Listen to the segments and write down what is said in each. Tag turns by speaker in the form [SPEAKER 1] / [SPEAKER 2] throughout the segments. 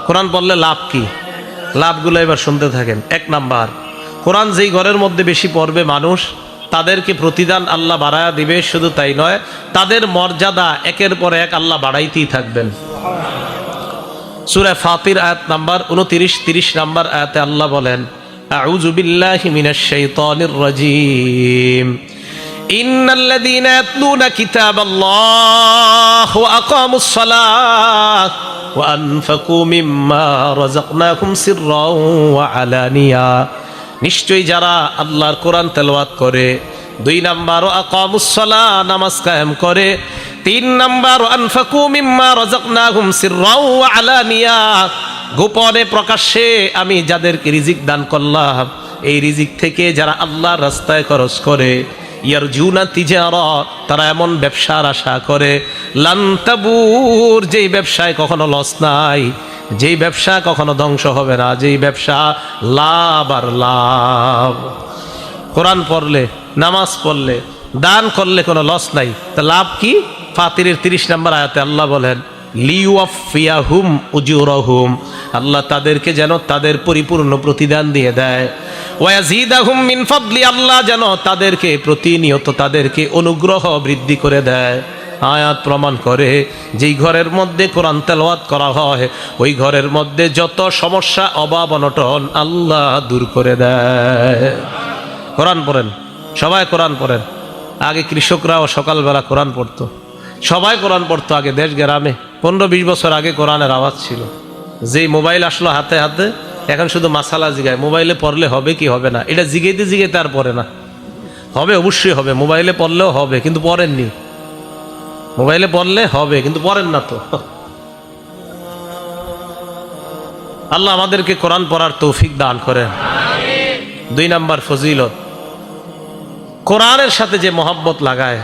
[SPEAKER 1] কোরআন পড়লে লাভ কি? লাভগুলো এবার শুনতে থাকেন। 1 নাম্বার, কোরআন যেই ঘরের মধ্যে বেশি পড়বে মানুষ, তাদেরকে প্রতিদান আল্লাহ বাড়ায়া দিবে। শুধু তাই নয়, তাদের মর্যাদা একের পর এক আল্লাহ বাড়াইতেই থাকবেন। সূরা ফাতির আয়াত নাম্বার 29, 30 নাম্বার আয়াতে আল্লাহ বলেন, আউযু বিল্লাহি মিনাশ শাইতানির রাজীম, ইন্নাল্লাযীনা ইয়াতলুনা কিতাবাল্লাহ ওয়া আকামুস সালাহ ওয়া আনফাকু মিম্মা রাযাকনাহুম সিররাও ওয়া আলানিয়া। নিশ্চয়ই যারা আল্লাহর কোরআন তেলাওয়াত করে, 2 নাম্বার ওয়া আকামুস সালাহ, নামাজ কায়েম করে, 3 নাম্বার ওয়া আনফাকু মিম্মা রাযাকনাহুম সিররাও ওয়া আলানিয়া, গোপনে প্রকাশ্যে আমি যাদেরকে রিজিক দান করলাম, এই রিজিক থেকে যারা আল্লাহর রাস্তায় খরচ করে, ইয়ারজুনা তিজারা, তারা এমন ব্যবসার আশা করে, লান তাবুর, যেই ব্যবসায় কখনো লস নাই, যেই ব্যবসা কখনো ধ্বংস হবে না, যেই ব্যবসা লাভ আর লাভ। কোরআন পড়লে, নামাজ পড়লে, দান করলে কোনো লস নাই, তা লাভ কি? ফাতিরের 30 নম্বর আয়াতে আল্লাহ বলেন, লিওয়াফিয়াহুম উজুরহুম, আল্লাহ তাদেরকে যেন তাদের পরিপূর্ণ প্রতিদান দিয়ে দেয়। ওয়ায়াজিদাহুম মিন ফাদলি, আল্লাহ যেন তাদেরকে প্রতিনিয়ত তাদেরকে অনুগ্রহ বৃদ্ধি করে দেয়। আয়াত প্রমাণ করে, যেই ঘরের মধ্যে কোরআন তেলাওয়াত করা হয়, ওই ঘরের মধ্যে যত সমস্যা, অভাব, অনটন আল্লাহ দূর করে দেয়। কোরআন পড়েন, সবাই কোরআন পড়েন। আগে কৃষকরাও সকালবেলা কোরআন পড়তো, সবাই কোরআন পড়তো আগে দেশ গ্রামে। 15-20 বছর আগে কোরআনের আওয়াজ ছিল। যেই মোবাইল আসলো হাতে হাতে, এখন শুধু মাসালা জিগায়, মোবাইলে পড়লে হবে কি হবে না, এটা জিগাইতে জিগাইতে আর পড়ে না। হবে, অবশ্যই হবে, মোবাইলে পড়লেও হবে, কিন্তু পড়েননি। মোবাইলে পড়লে হবে, কিন্তু পড়েন না তো। আল্লাহ আমাদেরকে কোরআন পড়ার তৌফিক দান করেন। 2 নাম্বার ফজিলত, কোরআনের সাথে যে মহব্বত লাগায়,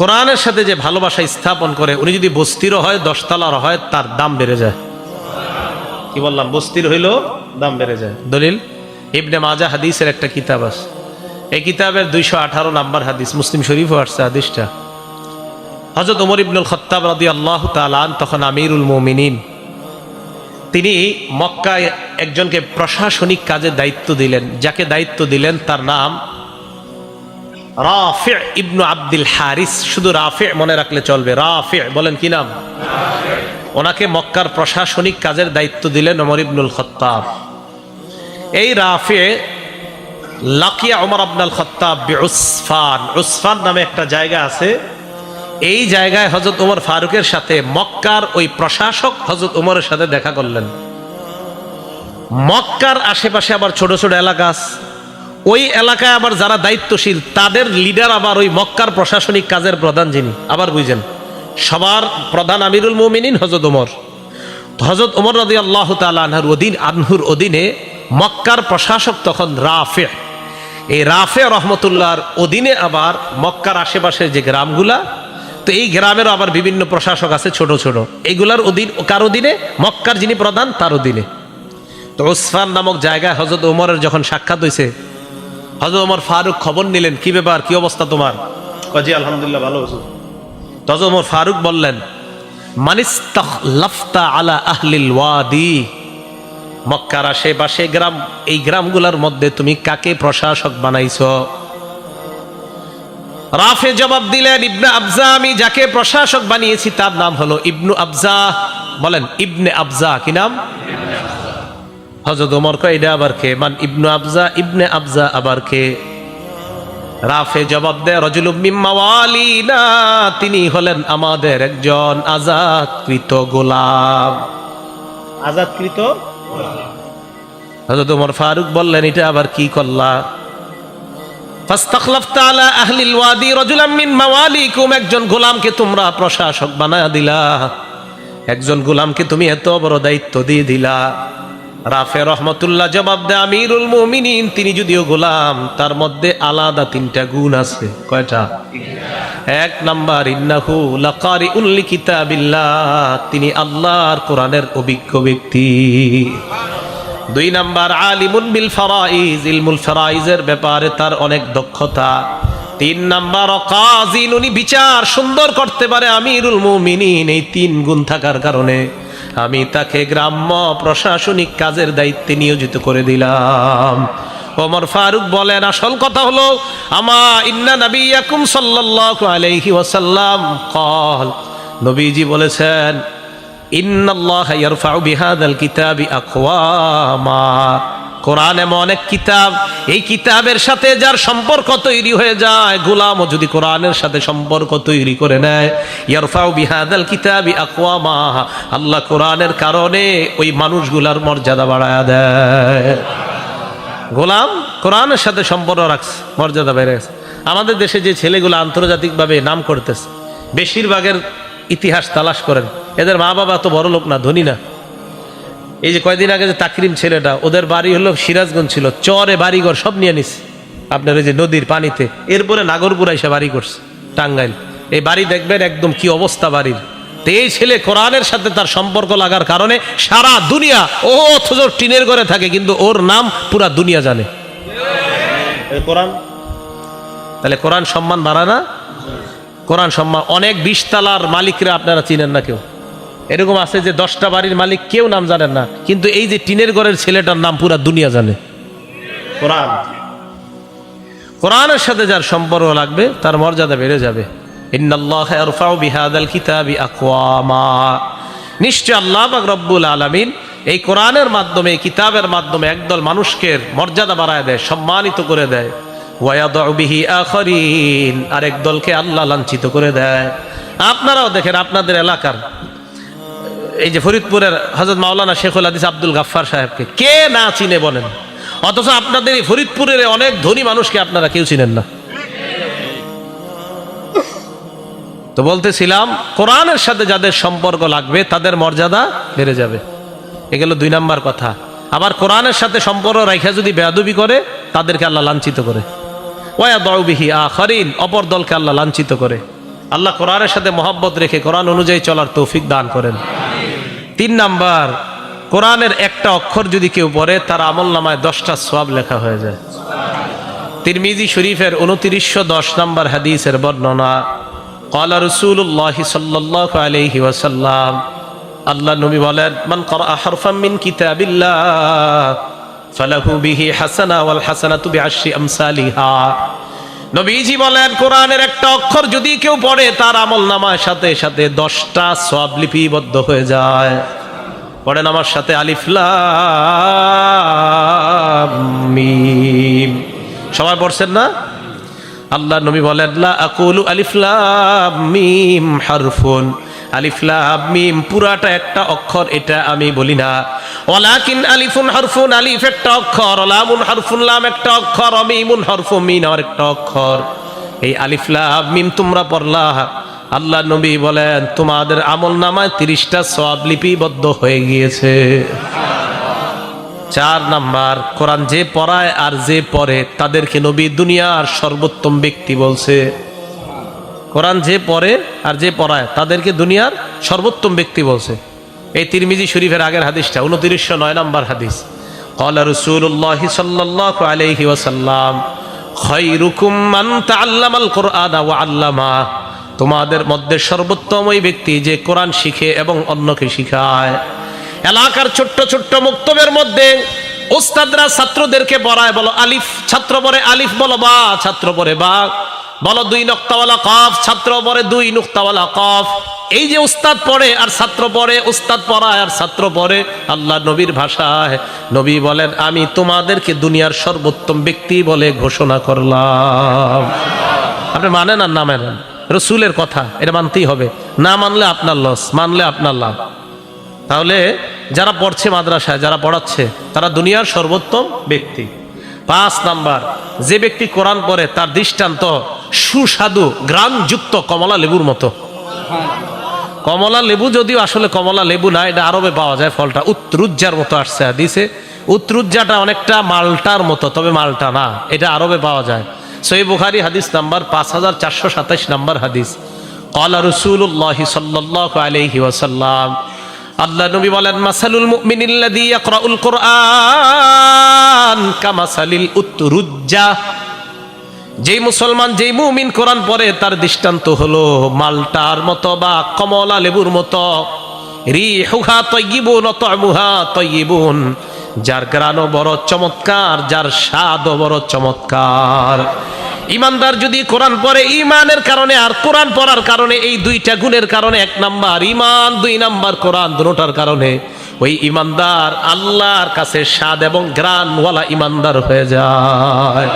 [SPEAKER 1] কোরআনের সাথে যে ভালোবাসা স্থাপন করে, উনি যদি বস্তিরও হয়, 10 তলার হয়, তার দাম বেড়ে যায়। কি বললাম? বস্তির হইলেও দাম বেড়ে যায়। দলিল ইবনে মাজাহ হাদিসের একটা কিতাব আছে, এই কিতাবের 218 নাম্বার হাদিস, মুসলিম শরীফও আসছে হাদিসটা। হযরত ওমর ইবনুল খাত্তাব রাদিয়াল্লাহু তাআলা আন, তখন আমিরুল মুমিনিন, তিনি মক্কায় একজনকে প্রশাসনিক কাজের দায়িত্ব দিলেন। যাকে দায়িত্ব দিলেন তার নাম রাফি ইবনু আব্দুল হারিস। শুধু রাফি মনে রাখলে চলবে, রাফি বলেন কি নাম? ওনাকে মক্কার প্রশাসনিক কাজের দায়িত্ব দিলেন ওমর ইবনুল খাত্তাব। এই রাফি লাকিয়া ওমর ইবনুল খাত্তাব বিউসফান, উসফান নামে একটা জায়গা আছে। এই জায়গায় হযরত ওমর ফারুকের সাথে মক্কার ওই প্রশাসক হযরত ওমরের সাথে দেখা করলেন। মক্কার আশেপাশে আবার ছোট ছোট এলাকা আছে, ওই এলাকায় আবার যারা দায়িত্বশীল, তাদের লিডার আবার ওই মক্কার প্রশাসনিক কাজের প্রধান যিনি, আবার বুঝেন, সবার প্রধান আমিরুল মুমিনিন হযরত ওমর। হযরত ওমর রাদিয়াল্লাহু তাআলা আনহুর অধীনে মক্কার প্রশাসক তখন রাফি। এই রাফি রহমতুল্লাহর অধীনে আবার মক্কার আশেপাশের যে গ্রামগুলা, তো এই গ্রামেরও আবার বিভিন্ন প্রশাসক আছে ছোট ছোট। এইগুলার অধীন, কার অধীনে? মক্কার যিনি প্রধান তার অধীনে। তো উসফান নামক জায়গায় হযরত ওমরের যখন সাক্ষাৎ হয়েছে, হযরত ওমর ফারুক খবর নিলেন, কি ব্যাপার, কি অবস্থা তোমার? জি আলহামদুলিল্লাহ, ভালো আছি। হযরত ওমর ফারুক বললেন, মানিস্তাখলাফতা আলা আহলিল ওয়াদি, মক্কার আশেপাশে গ্রাম, এই গ্রামগুলোর মধ্যে তুমি কাকে প্রশাসক বানাইছো? রাফে জবাব দিলেন, ইবনে আবজা, আমি যাকে প্রশাসক বানিয়েছি তার নাম হলো ইবনু আবজা। বলেন ইবনে আবজা, কি নাম? হযরত ওমর কয়, এটা আবার কে? মান ইবনু আবজা, ইবনে আবজা আবার কে? রাফে জবাব দেয়, রাজুলুম মিন মাওয়ালিনা, তিনি হলেন আমাদের একজন আজাদকৃত গোলাম। আজাদকৃত? হযরত ওমর ফারুক বললেন, এটা আবার কি করলা? ফাস্তাখলাফতা আলা আহলিল ওয়াদি রাজুলাম মিন মাওয়ালিকুম, একজন গোলামকে তোমরা প্রশাসক বানায়া দিলা, একজন গোলামকে তুমি এত বড় দায়িত্ব দিয়ে দিলা। রাফে রহমতুল্লাহ জবাব দেয়, আমিরুল মুমিনিন তিনি যদিও গোলাম, তার মধ্যে আলাদা 3টা গুণ আছে। কয়টা? 1 নাম্বার, ইন্নাহু লাকারিউল লিকিতাবিল্লাহ, তিনি আল্লাহর কোরআনের অভিজ্ঞ ব্যক্তি। 2 নাম্বার, আলিমুন বিল ফারাইজ, ইলমুল ফারাইজের ব্যাপারে তার অনেক দক্ষতা। 3 নাম্বার, কাযিন, উনি বিচার সুন্দর করতে পারে। আমিরুল মুমিনিন এই 3 গুণ থাকার কারণে আমি তাকে গ্রাম্য প্রশাসনিক কাজের দায়িত্বে নিয়োজিত করে দিলাম। ওমর ফারুক বলেন, আসল কথা হলো আমা ইন্না নবিয়াকুম সাল্লাল্লাহু আলাইহি ওয়াসাল্লাম ক্বাল, নবীজি বলেছেন ইন্নাল্লাহা ইয়ারফাউ বিহাদাল কিতাবি আকওয়ামা, কোরআন এমন অনেক কিতাব, এই কিতাবের সাথে যার সম্পর্ক তৈরি হয়ে যায়, গোলামও যদি কোরআনের সাথে সম্পর্ক তৈরি করে নেয়, ইয়ারফাউ বিহাদাল কিতাবি আকওয়ামা, আল্লাহ কোরআনের কারণে ওই মানুষগুলার মর্যাদা বাড়ায় দেয়। গোলাম কোরআনের সাথে সম্পর্ক রাখছে, মর্যাদা বেড়ে গেছে। আমাদের দেশে যে ছেলেগুলো আন্তর্জাতিকভাবে নাম করতেছে, বেশিরভাগের ইতিহাস তালাশ করেন, এদের মা বাবা তো বড় লোক না, ধনী না। এই যে কয়দিন আগে যে তাকরিম ছেলেটা, ওদের বাড়ি হলো সিরাজগঞ্জ, ছিল চরে বাড়িঘর সব নিয়ে নিছে আপনার এই যে নদীর পানিতে, এরপরে নাগরপুরা এসে বাড়ি করছে টাঙ্গাইল। এই বাড়ি দেখবেন একদম কি অবস্থা বাড়ির। তো এই ছেলে কোরআনের সাথে তার সম্পর্ক লাগার কারণে সারা দুনিয়া, ও অথচ টিনের ঘরে থাকে কিন্তু ওর নাম পুরা দুনিয়া জানে। কোরআন, তাহলে কোরআন সম্মান বাড়ায় না? কোরআন সম্মান। অনেক 20 তালার মালিকরা আপনারা চিনেন না, কেউ এরকম আছে যে 10টা বাড়ির মালিক কেউ নাম জানেন না, কিন্তু এই যে টিনের ঘরের ছেলেটার নাম পুরা দুনিয়া জানে। কোরআন, কোরআনের সাথে যার সম্পর্ক লাগবে তার মর্যাদা বেড়ে যাবে। ইন্নাল্লাহা ইয়ারফাউ বিহাদাল কিতাবি আকওয়ামা, নিশ্চয় আল্লাহ পাক রব্বুল আলামিন এই কোরআনের মাধ্যমে, এই কিতাবের মাধ্যমে একদল মানুষকে মর্যাদা বাড়ায় দেয়, সম্মানিত করে দেয়। ওয়ায়াদউ বিহি আখারিন, আরেক দলকে আল্লাহ লাঞ্ছিত করে দেয়। আপনারাও দেখেন আপনাদের এলাকার এই যে ফরিদপুরের হযরত মাওলানা শেখুল হাদিস আব্দুল গাফফার সাহেবকে কে না চিনে বলেন, অথচ আপনাদের এই ফরিদপুরের অনেক ধনী মানুষকে আপনারা কেউ চিনেন না। তো বলতেছিলাম, কোরআনের সাথে যাদের সম্পর্ক লাগবে তাদের মর্যাদা বেড়ে যাবে। এগুলো 2 নাম্বার কথা। আবার কোরআনের সাথে সম্পর্ক রাখা যদি বেয়াদবি করে, তাদেরকে আল্লাহ লাঞ্ছিত করে। ওয়ায়াদউ বিহি আখারিন, অপর দলকে আল্লাহ লাঞ্ছিত করে। আল্লাহ কোরআনের সাথে মহব্বত রেখে কোরআন অনুযায়ী চলার তৌফিক দান করেন। 3 নাম্বার, কোরআনের একটা অক্ষর যদি কেউ পড়ে, তার আমল নামায় 10টা সওয়াব লেখা হয়ে যায়। তিরমিজি শরীফের 2910 নাম্বার হাদিসের বর্ণনা, ক্বালা রাসূলুল্লাহ সাল্লাল্লাহু আলাইহি ওয়াসাল্লাম, আল্লাহ নবী বলেন, মান ক্বারা হারফাম মিন কিতাবিল্লাহ ফালাহু বিহি হাসানা ওয়াল হাসানাতু বিআশরি আমসালিহা। নবীজি বলেন, কোরআনের একটা অক্ষর যদি কেউ পড়ে, তার আমল নামার সাথে সাথে 10টা সওয়াব লিপিবদ্ধ হয়ে যায়। পড়েন আমার সাথে, আলিফ লাম মিম। সবাই পড়ছেন না? আল্লাহ নবী বলেন, লা আকুলু আলিফ লাম মিম হারফুন, আলিফ লাম মিম পুরাটা একটা অক্ষর, এটা আমি বলি না। ওয়ালাকিন আলিফুন হারফুন, আলিফ একটা অক্ষর, লামুন হারফুন, লাম একটা অক্ষর, মিমুন হারফুন, মিম আর একটা অক্ষর। এই আলিফ লাম মিম তোমরা পড়লা, আল্লাহ নবী বলেন তোমাদের আমল নামায় 30টা সওয়াব লিপিবদ্ধ হয়ে গিয়েছে। 4 নাম্বার, কোরআন যে পড়ায় আর যে পড়ে তাদেরকে নবী দুনিয়ার সর্বোত্তম ব্যক্তি বলছে। কোরআন যে পড়ে আর যে পড়ায় তাদেরকে দুনিয়ার সর্বোত্তম ব্যক্তি বলছে। এই তিরমিজি শরীফের আগের হাদিসটা 2909 নাম্বার হাদিস। ক্বালা রাসূলুল্লাহ সাল্লাল্লাহু আলাইহি ওয়াসাল্লাম, খায়রুকুম মান তাআল্লামাল কুরআনা ওয়া আল্লামা, তোমাদের মধ্যে সর্বোত্তম ওই ব্যক্তি যে কোরআন শিখে এবং অন্যকে শিখায়। এলাকার ছোট্ট ছোট্ট মুক্তবের মধ্যে উস্তাদরা ছাত্রদেরকে পড়ায়, বলো আলিফ, ছাত্র পড়ে আলিফ, বলো বা, ছাত্র পড়ে বা, বলো 2 নুক্তাওয়ালা কফ, ছাত্র পড়ে 2 নুক্তাওয়ালা কফ। এই যে উস্তাদ পড়ে আর ছাত্র পড়ে, উস্তাদ পড়ায় আর ছাত্র পড়ে, আল্লাহ নবীর ভাষায় নবী বলেন আমি তোমাদেরকে দুনিয়ার সর্বোত্তম ব্যক্তি বলে ঘোষণা করলাম। আপনি মানেন আর না মানেন, রসুলের কথা এটা মানতেই হবে। না মানলে আপনার লস, মানলে আপনার লাভ। তাহলে যারা পড়ছে মাদ্রাসায়, যারা পড়াচ্ছে, তারা দুনিয়ার সর্বোত্তম ব্যক্তি। 5 নাম্বার, যে ব্যক্তি কোরআন পড়ে তার দৃষ্টান্ত সুস্বাদু গ্রামযুক্ত কমলা লেবুর মতো। কমলা লেবু যদিও আসলে কমলা লেবু না, এটা আরবে পাওয়া যায় ফলটা, উত্রুজ্জার মতো আসছে হাদিসে। উত্রুজ্জাটা অনেকটা মালটার মতো, তবে মালটা না, এটা আরবে পাওয়া যায়। সহিহ বুখারী হাদিস নাম্বার 5427 নাম্বার হাদিস। ক্বালা রাসূলুল্লাহ সাল্লাল্লাহু আলাইহি ওয়াসাল্লাম, আল্লাহ নবী বলেন মাসালুল মুমিনিল্লাযী ইয়াকরাউল কুরআন কামাসালিল উতরুজ্জা, যেই মুসলমান, যেই মুমিন কোরআন পড়ে তার দৃষ্টান্ত হলো মালটার মতো বা কমলা লেবুর মতো। রিহুহা তাইয়িবুন ওয়া তা'মুহা তাইয়িবুন, যার ঘ্রাণও বড় চমৎকার, যার স্বাদও বড় চমৎকার। ইমানদার যদি কোরআন পড়ে ঈমানের কারণে আর কোরআন পড়ার কারণে, এই দুইটা গুণের কারণে, 1 নাম্বার ঈমান, 2 নাম্বার কোরআন, দুটোটার কারণে ওই ইমানদার আল্লাহর কাছে স্বাদ এবং ঘ্রাণওয়ালা ইমানদার হয়ে যায়।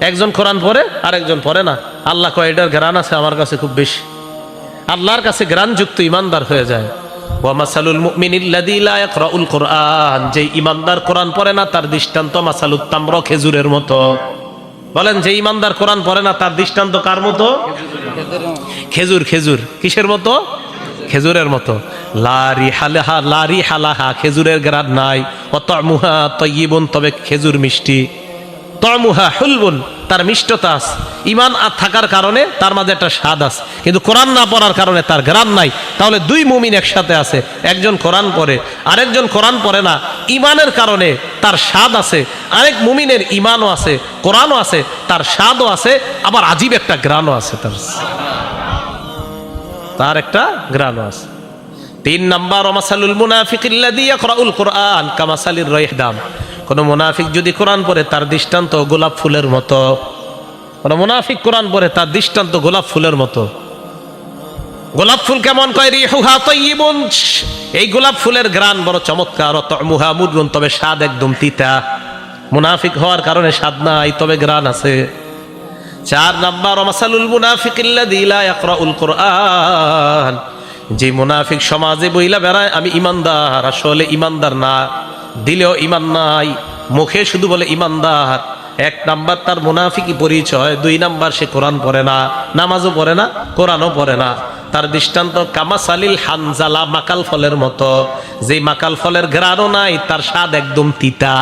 [SPEAKER 1] একজন কোরআন পড়ে আর একজন পড়ে না, আল্লাহ কয় এটার ঘ্রাণ আছে আমার কাছে খুব বেশি, আল্লাহর কাছে ঘ্রাণযুক্ত ইমানদার হয়ে যায়। ওয়া মাসালুল মুমিনিল্লাযী লা ইয়াকরাউল কুরআন, যে ইমানদার কোরআন পড়ে না তার দৃষ্টান্ত মাসালুত তামর, খেজুরের মতো। বলেন, যে ইমানদার কোরআন পড়ে না তার দৃষ্টান্ত কার মতো? খেজুর। খেজুর কিসের মতো? খেজুরের মতো। লা রিহা লাহা, খেজুরের ঘ্রাণ নাই। ওয়া তা'মুহা তাইয়িবুন, তবে খেজুর মিষ্টি। তা'মুহা হুলবুন, তার মিষ্টতা আছে। ঈমান থাকার কারণে তার মাঝে একটা স্বাদ আছে, কিন্তু কোরআন না পড়ার কারণে তার ঘ্রাণ নাই। তাহলে 2 মুমিন একসাথে আছে, একজন কোরআন পড়ে আরেকজন কোরআন পড়ে না। ঈমানের কারণে তার স্বাদ আছে, আরেক মুমিনের ঈমানও আছে, কোরআনও আছে, তার স্বাদও আছে, আবার আজীব একটা ঘ্রাণও আছে, তার একটা ঘ্রাণও আছে। 3 নাম্বার ওয়া মাসালুল মুনাফিকিল্লাযী ইয়াকরাউল কুরআন কামাসালির রাইহদাম, কোন মুনাফিক যদি কোরআন পড়ে তার দৃষ্টান্ত গোলাপ ফুলের মতো। কোন মুনাফিক কোরআন পড়ে তার দৃষ্টান্ত গোলাপ ফুলের মতো। গোলাপ ফুল কেমন? কয় রিহুহা তাইয়িবুন, এই গোলাপ ফুলের ঘ্রাণ বড় চমৎকার। ওয়া তা'মুহা মুররুন, তবে স্বাদ একদম তিতা। মুনাফিক হওয়ার কারণে স্বাদ নাই, তবে ঘ্রাণ আছে। 4 নাম্বার ওয়া মাসালুল মুনাফিকিল্লাযী লা ইয়াকরাউল কুরআন, যে মুনাফিক সমাজে বইলা বেড়ায় আমি ইমানদার, আসলে ইমানদার না, দিলেও ইমান নাই, মুখে শুধু বলে ইমানদার। 1 নাম্বার তার মুনাফিকি পরিচয়। 2 নাম্বার সে কোরআন পড়ে না, নামাজও পড়ে না, কোরআনও পড়ে না। তার দৃষ্টান্ত কামাসালিল হানজালা, মাকাল ফলের মতো। যে মাকাল ফলের ঘ্রাণও নাই, তার স্বাদ একদম তিতা।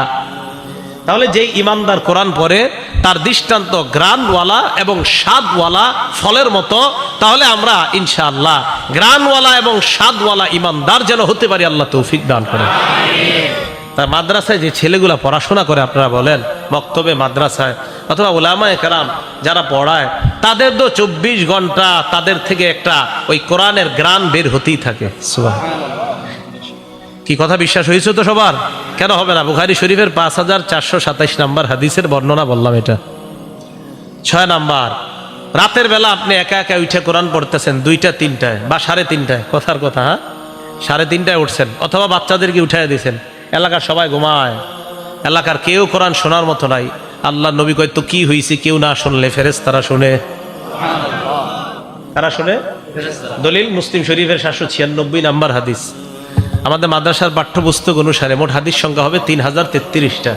[SPEAKER 1] তাহলে যে ইমানদার কোরআন পড়ে তার দৃষ্টান্ত ঘ্রাণওয়ালা এবং স্বাদওয়ালা ফলের মতো। তাহলে আমরা ইনশাআল্লাহ ঘ্রাণওয়ালা এবং স্বাদওয়ালা ইমানদার যেন হতে পারি, আল্লাহ তৌফিক দান করেন। তাই মাদ্রাসায় যে ছেলেগুলা পড়াশোনা করে, আপনারা বলেন মক্তবে, মাদ্রাসায় অথবা উলামায়ে কেরাম যারা পড়ায়, তাদের তো 24 ঘন্টা তাদের থেকে একটা ওই কোরআনের ঘ্রাণ বের হতেই থাকে। সুবহানাল্লাহ। কি কথা বিশ্বাস হয়েছে তো সবার? কেন হবে না? বুখারী শরীফের 5427 নাম্বার হাদিসের বর্ণনা বললাম এটা। 6 নাম্বার, রাতের বেলা আপনি একা একা উঠে কোরআন পড়তেছেন 2টা 3টায় বা 3:30টায়, কথার কথা, হ্যাঁ 3:30টায় উঠছেন, অথবা বাচ্চাদেরকে উঠাই দিয়েছেন, এলাকার সবাই ঘুমায়, এলাকার কেউ কোরআন শোনার মতো নাই। আল্লাহ নবী কয় তো কি হয়েছে, কেউ না শুনলে ফেরেশতারা শুনে। তারা শুনে। দলিল মুসলিম শরীফের 796 নাম্বার হাদিস। আমাদের মাদ্রাসার পাঠ্যপুস্তক অনুসারে মোট হাদিস সংখ্যা হবে 3033টা।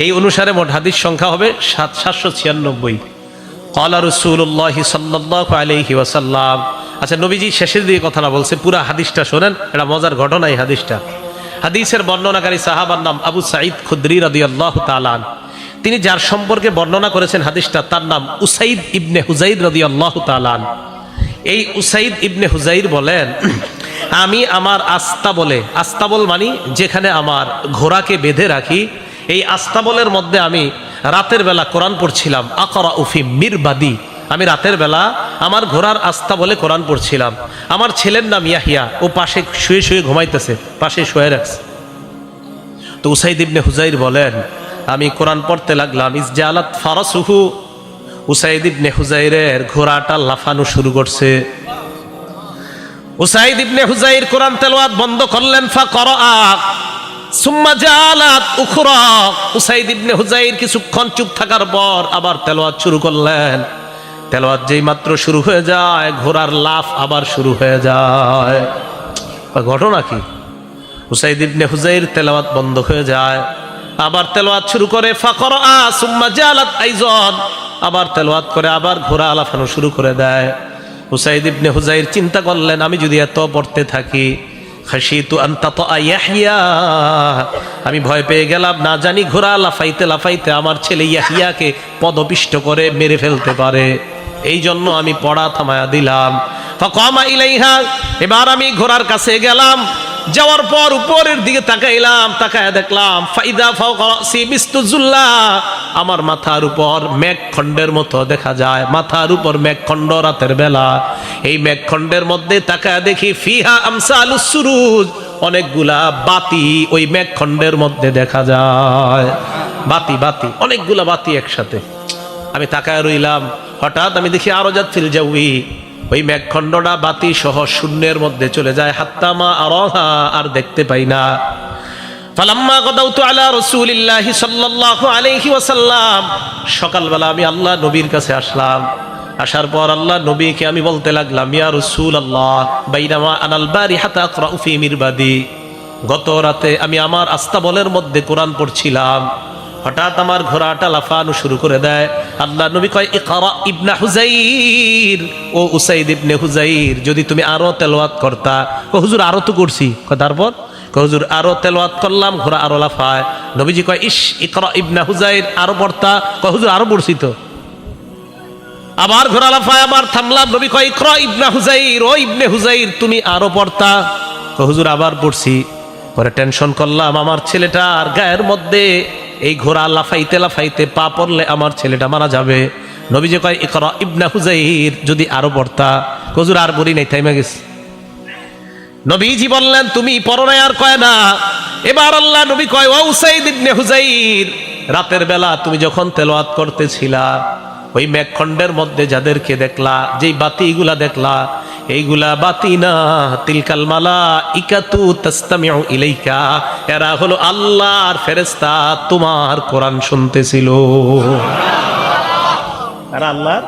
[SPEAKER 1] এই অনুসারে মোট হাদিস সংখ্যা হবে 796। ক্বালা রাসূলুল্লাহ সাল্লাল্লাহু আলাইহি ওয়াসাল্লাম। আচ্ছা, নবীজি শেষের দিকে কথাটা বলছে, পুরা হাদিসটা শোনেন, এটা মজার ঘটনা এই হাদিসটা। হাদিসের বর্ণনাকারী সাহাবার নাম আবু সাঈদ খুদরি রাদিয়াল্লাহু তাআলা। তিনি যার সম্পর্কে বর্ণনা করেছেন হাদিসটা, তার নাম উসাইদ ইবনে হুযাইর রাদিয়াল্লাহু তাআলা। এই উসাইদ ইবনে হুযাইর বলেন, আমি আমার আস্তাবল মানে যেখানে আমার ঘোড়াকে বেঁধে রাখি, এই আস্তাবলের মধ্যে আমি রাতের বেলা কোরআন পড়ছিলাম। আকরা উফি মিরবাদি, আমি রাতের বেলা আমার ঘোড়ার আস্তাবলে কোরআন পড়ছিলাম। আমার ছেলের নাম ইয়াহিয়া, ও পাশে শুয়ে শুয়ে ঘুমাইতেছে, পাশে শুয়ে রাখছে। তো উসাইদ ইবনে হুযাইর বলেন, আমি কোরআন পড়তে লাগলাম। ইসজালাত ফারাসুহু, উসাইদ ইবনে হুযাইরের ঘোড়াটা লাফানো শুরু করছে। উসাইদ ইবনে হুযাইর কোরআন তেলাওয়াত বন্ধ করলেন। ফাকরাআ সুম্মা জালাত উখরা, উসাইদ ইবনে হুযাইর কিছুক্ষণ চুপ থাকার পর আবার তেলাওয়াত শুরু করলেন। তেলাওয়াত যেই মাত্র শুরু হয়ে যায়, ঘোড়ার লাফ আবার শুরু হয়ে যায়। ঘটনা কি? উসাইদ ইবনে হুযাইর তেলাওয়াত বন্ধ হয়ে যায়, আবার তেলাওয়াত শুরু করে। ফাকরাআ সুম্মা জালাত আইযান, আবার তেলাওয়াত করে, আবার ঘোড়া লাফানো শুরু করে দেয়। উসাইদ ইবনে হুযাইর চিন্তা করলেন, আমি যদি এত পড়তে থাকি, খাশিতু আন তাতা ইয়াহইয়া, আমি ভয় পেয়ে গেলাম, না জানি ঘোড়া লাফাইতে লাফাইতে আমার ছেলে ইয়াহইয়াকে পদপিষ্ট করে মেরে ফেলতে পারে, এই জন্য আমি পড়া থামায়া দিলাম। ফাকামা ইলাইহা, এবার আমি ঘোড়ার কাছে গেলাম, যাওয়ার পর উপরের দিকে তাকাইলাম, তাকায় দেখলাম ফাইদা ফাওকা রাসি মিস্তুজুল্লা, আমার মাথার উপর মেঘখণ্ডের মতো দেখা যায়, মাথার উপর মেঘখণ্ড রাতের বেলা। এই মেঘখণ্ডের মধ্যে তাকায় দেখি ফিহা আমসালুস সুরুজ, অনেকগুলা বাতি ওই মেঘখণ্ডের মধ্যে দেখা যায়। বাতি বাতি অনেকগুলা বাতি একসাথে। আমি তাকায় রইলাম, হঠাৎ আমি দেখি আরজাত ফিল জাউই, ওই মেঘখণ্ডটা বাতি সহ শূন্যের মধ্যে চলে যায়। হাত্তা মা আরাহা, আর দেখতে পাই না। ফালাম্মা গাদাউতু আলা রাসূলিল্লাহি সাল্লাল্লাহু আলাইহি ওয়াসাল্লাম, সকালবেলা আমি আল্লাহ নবীর কাছে আসলাম। আসার পর আল্লাহ নবীকে আমি বলতে লাগলাম, ইয়া রাসূলুল্লাহ বাইনামা আনাল বারিহাতা আকরাউ ফি মিরবাদি, গত রাতে আমি আমার আস্তাবলের মধ্যে কোরআন পড়ছিলাম, হঠাৎ আমার ঘোড়াটা লাফানো শুরু করে দেয়। আল্লাহ নবী কয়, ইকরা ইবনে হুজাইর, ও উসাইদ ইবনে হুজাইর, যদি তুমি আরো তেলাওয়াত করতা। হুজুর আরো তো করছি। তারপর হুজুর আরো তেলাওয়াত করলাম, ঘোড়া আরো লাফায়। নবীজি কয়, ইস ইকরা ইবনে হুজাইর, আরো পড়তা। হুজুর আরো পড়ছি তো। আবার ঘোড়া লাফায়, আবার থামলাম। নবী কয়, ইকরা ইবনে হুজাইর, ও ইবনে হুজাইর, তুমি আরো পড়তা। হুজুর আবার পড়ছি। পরে টেনশন করলাম, আমার ছেলেটার গায়ের মধ্যে এই ঘোড়া লাফাইতে লাফাইতে পা পড়লে আমার ছেলেটা মারা যাবে। নবীজি কয়, ইকরা ইবনে হুজাইর, যদি আরো পড়তা। হুজুর আর বলি নাই, থাইমা গেছে। নবীজি বললেন, তুমি পড়ো না, আর কয় না। এবার আল্লাহ নবী কয়, ও উসাইদ ইবনে হুজাইর, রাতের বেলা তুমি যখন তেলাওয়াত করতেছিলা, ওই মেঘখণ্ডের মধ্যে যাদেরকে দেখলা, যেই বাতিগুলা দেখলা, এইগুলা বাতি না, তিলকাল মালাইকাতু তাসতামিউ ইলাইকা, এরা হলো আল্লাহর ফেরেশতা, তোমার কোরআন শুনতেছিল। এরা আল্লাহর